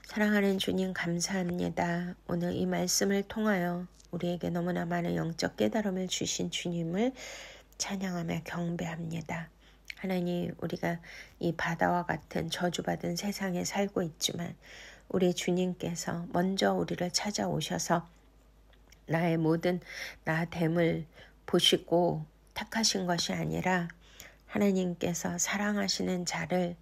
사랑하는 주님 감사합니다. 오늘 이 말씀을 통하여 우리에게 너무나 많은 영적 깨달음을 주신 주님을 찬양하며 경배합니다. 하나님, 우리가 이 바다와 같은 저주받은 세상에 살고 있지만 우리 주님께서 먼저 우리를 찾아오셔서 나의 모든 나됨을 보시고 택하신 것이 아니라 하나님께서 사랑하시는 자를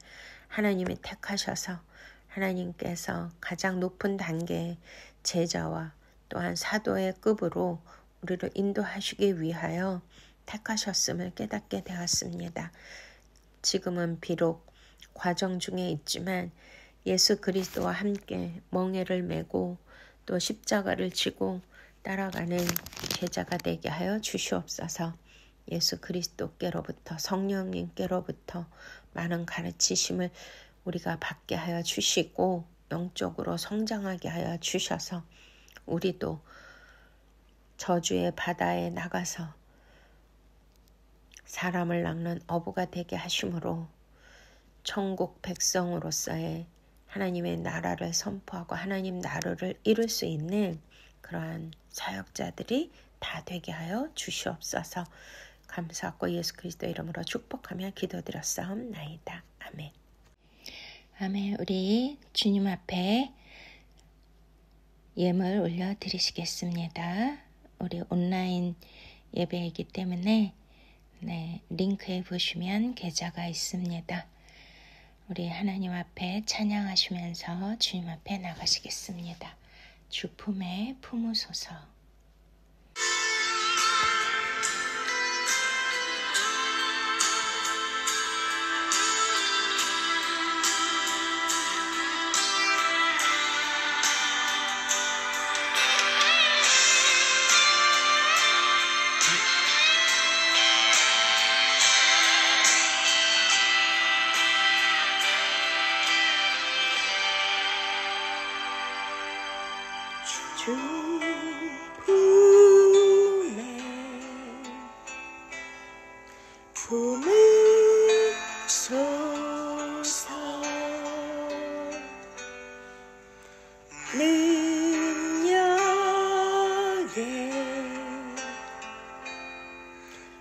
하나님이 택하셔서 하나님께서 가장 높은 단계의 제자와 또한 사도의 급으로 우리를 인도하시기 위하여 택하셨음을 깨닫게 되었습니다. 지금은 비록 과정 중에 있지만 예수 그리스도와 함께 멍에를 메고 또 십자가를 지고 따라가는 제자가 되게 하여 주시옵소서. 예수 그리스도께로부터 성령님께로부터 많은 가르치심을 우리가 받게 하여 주시고 영적으로 성장하게 하여 주셔서 우리도 저주의 바다에 나가서 사람을 낚는 어부가 되게 하심으로 천국 백성으로서의 하나님의 나라를 선포하고 하나님 나라를 이룰 수 있는 그러한 사역자들이 다 되게 하여 주시옵소서. 감사하고 예수 그리스도 이름으로 축복하며 기도드렸사옵나이다. 아멘. 아멘. 우리 주님 앞에 예물 올려드리시겠습니다. 우리 온라인 예배이기 때문에 링크에 보시면 계좌가 있습니다. 우리 하나님 앞에 찬양하시면서 주님 앞에 나가시겠습니다. 주 품에 품으소서. 주 품에 품으소서. 능력에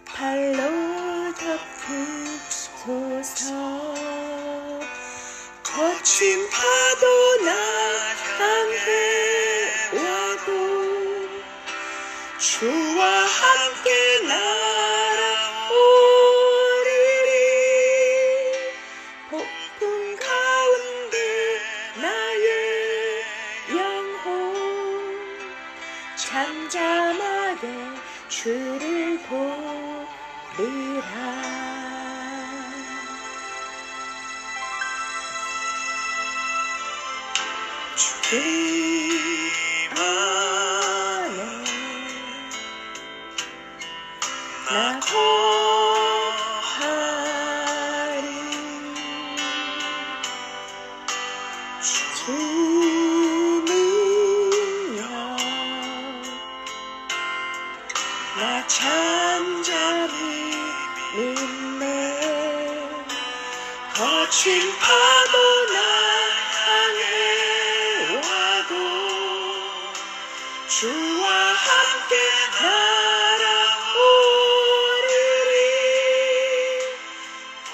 발로 덮으소서. 거친 파도 나 향해 주와 함께 날아오르리. 폭풍 가운데 나의 영혼 잠잠하게 주를 보리라. 주님 안에 나 거하리. 주 능력 나 잠잠히 믿네. 거친 파도 나 향해 와도 주와 함께 날아오르리.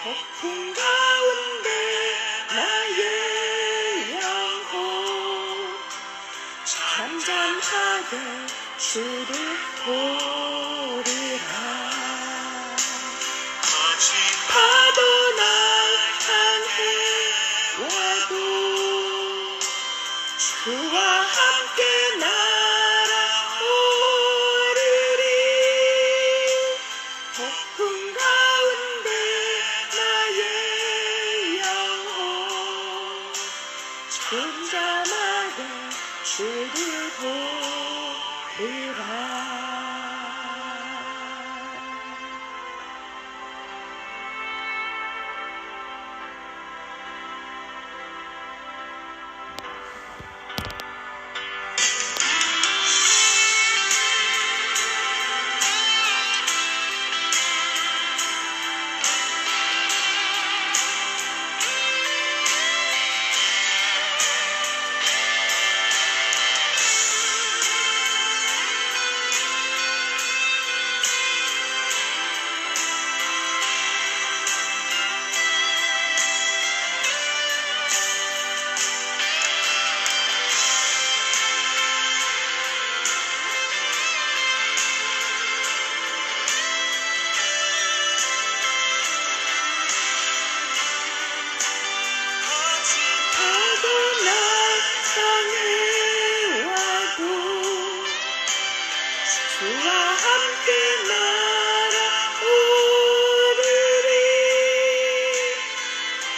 폭풍 가운데 나의 영혼 잠잠하게 주를 보리라. 거친 파도 나 향해 와도 주와 함께 날아오르리. 폭풍 가운데 나의 영혼 잠잠하게 주를 보리라.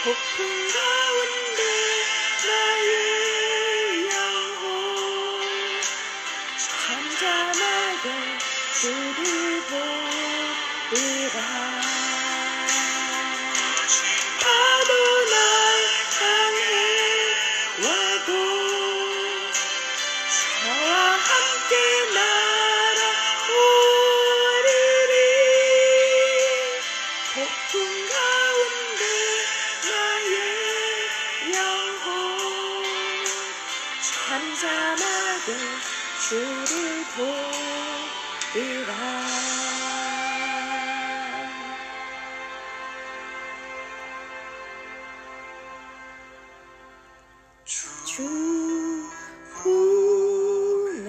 폭풍 가운데 나의 영혼 잠잠하게 주를 보리라. 파도 날 향해 와도 저와 함께 날아오리리. 폭풍 가운데 나의 영혼 잠잠하게 주를 보리라. 주 품에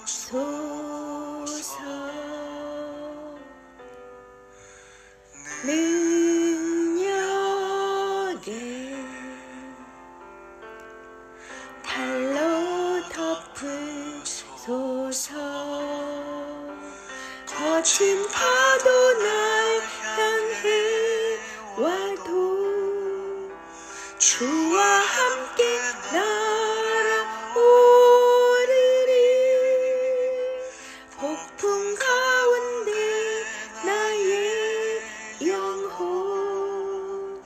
품으소서. 능력에 달로 덮으소서. 거친 파도 날 향해 와도 주와 함께 날아오리리. 폭풍 가운데 나의 영혼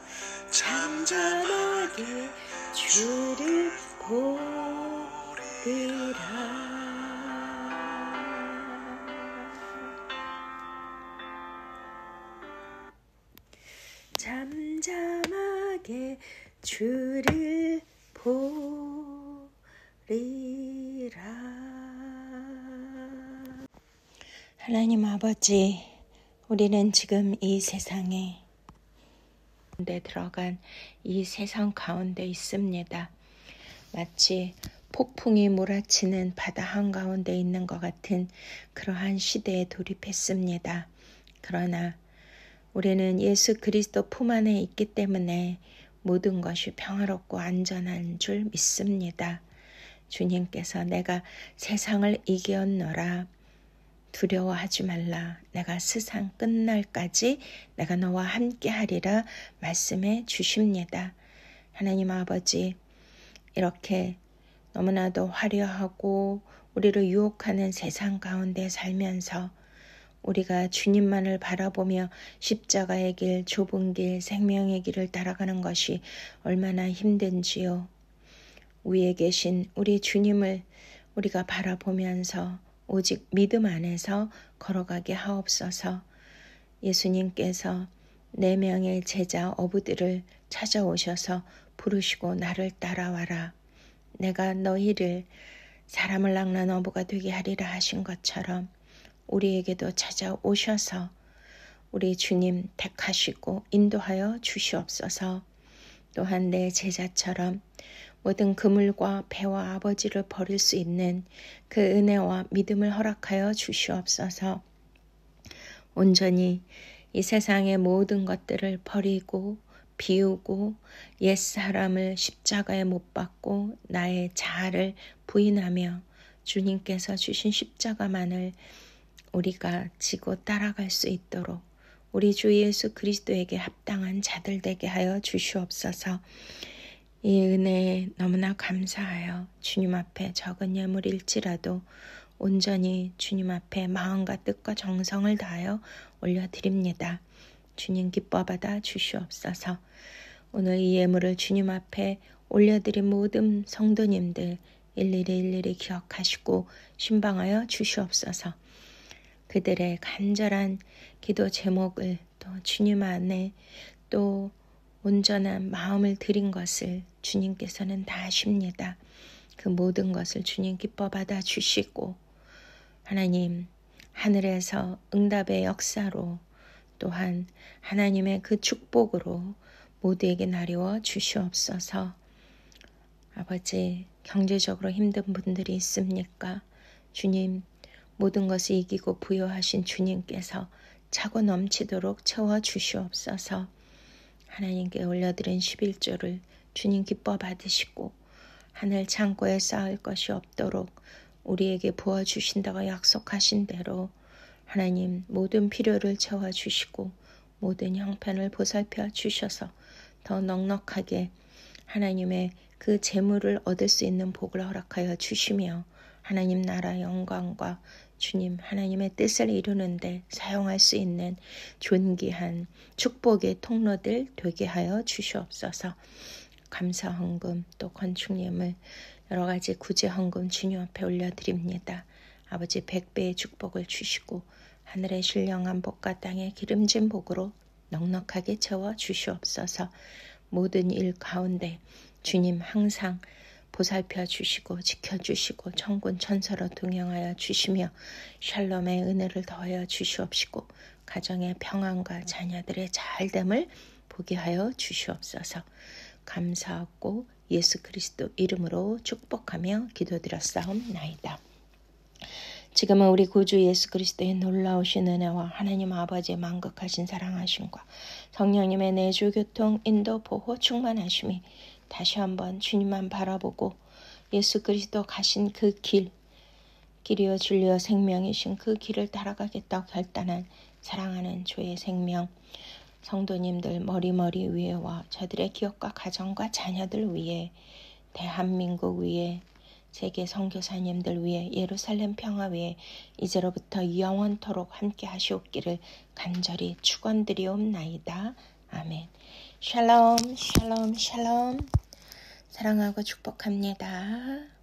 잠잠하게 주를 보리라. 잠잠하게 주를 보리라. 하나님 아버지, 우리는 지금 이 세상에 들어간 이 세상 가운데 있습니다. 마치 폭풍이 몰아치는 바다 한가운데 있는 것 같은 그러한 시대에 돌입했습니다. 그러나 우리는 예수 그리스도 품 안에 있기 때문에 모든 것이 평화롭고 안전한 줄 믿습니다. 주님께서 내가 세상을 이겼노라. 두려워하지 말라. 내가 세상 끝날까지 내가 너와 함께 하리라 말씀해 주십니다. 하나님 아버지, 이렇게 너무나도 화려하고 우리를 유혹하는 세상 가운데 살면서 우리가 주님만을 바라보며 십자가의 길, 좁은 길, 생명의 길을 따라가는 것이 얼마나 힘든지요. 위에 계신 우리 주님을 우리가 바라보면서 오직 믿음 안에서 걸어가게 하옵소서. 예수님께서 4명의 제자 어부들을 찾아오셔서 부르시고 나를 따라와라. 내가 너희를 사람을 낚는 어부가 되게 하리라 하신 것처럼 우리에게도 찾아오셔서 우리 주님 택하시고 인도하여 주시옵소서. 또한 내 제자처럼 모든 그물과 배와 아버지를 버릴 수 있는 그 은혜와 믿음을 허락하여 주시옵소서. 온전히 이 세상의 모든 것들을 버리고 비우고 옛사람을 십자가에 못 박고 나의 자아를 부인하며 주님께서 주신 십자가만을 우리가 지고 따라갈 수 있도록 우리 주 예수 그리스도에게 합당한 자들 되게 하여 주시옵소서. 이 은혜에 너무나 감사하여 주님 앞에 적은 예물일지라도 온전히 주님 앞에 마음과 뜻과 정성을 다하여 올려드립니다. 주님 기뻐받아 주시옵소서. 오늘 이 예물을 주님 앞에 올려드린 모든 성도님들 일일이 기억하시고 신방하여 주시옵소서. 그들의 간절한 기도 제목을 또 주님 안에 또 온전한 마음을 드린 것을 주님께서는 다 아십니다. 그 모든 것을 주님 기뻐 받아 주시고 하나님 하늘에서 응답의 역사로 또한 하나님의 그 축복으로 모두에게 나리워 주시옵소서. 아버지, 경제적으로 힘든 분들이 있습니까? 주님, 모든 것을 이기고 부여하신 주님께서 차고 넘치도록 채워주시옵소서. 하나님께 올려드린 11조를 주님 기뻐 받으시고 하늘 창고에 쌓을 것이 없도록 우리에게 부어주신다고 약속하신 대로 하나님 모든 필요를 채워주시고 모든 형편을 보살펴 주셔서 더 넉넉하게 하나님의 그 재물을 얻을 수 있는 복을 허락하여 주시며 하나님 나라 영광과 주님 하나님의 뜻을 이루는데 사용할 수 있는 존귀한 축복의 통로들 되게 하여 주시옵소서. 감사헌금 또 건축예물 여러 가지 구제헌금 주님 앞에 올려드립니다. 아버지 100배의 축복을 주시고 하늘의 신령한 복과 땅의 기름진 복으로 넉넉하게 채워 주시옵소서. 모든 일 가운데 주님 항상 보살펴 주시고 지켜주시고 천군 천사로 동행하여 주시며 샬롬의 은혜를 더하여 주시옵시고 가정의 평안과 자녀들의 잘됨을 보게 하여 주시옵소서. 감사하고 예수 그리스도 이름으로 축복하며 기도드렸사옵나이다. 지금은 우리 구주 예수 그리스도의 놀라우신 은혜와 하나님 아버지의 만극하신 사랑하심과 성령님의 내주 교통 인도 보호 충만하심이 다시 한번 주님만 바라보고 예수 그리스도 가신 그 길이요 진리요 생명이신 그 길을 따라가겠다고 결단한 사랑하는 주의 생명 성도님들 머리머리 위에와 저들의 기업과 가정과 자녀들 위에 대한민국 위에 세계 선교사님들 위해 예루살렘 평화 위에 이제로부터 영원토록 함께 하시옵기를 간절히 축원드리옵나이다. 아멘. 샬롬 샬롬 샬롬 사랑하고 축복합니다.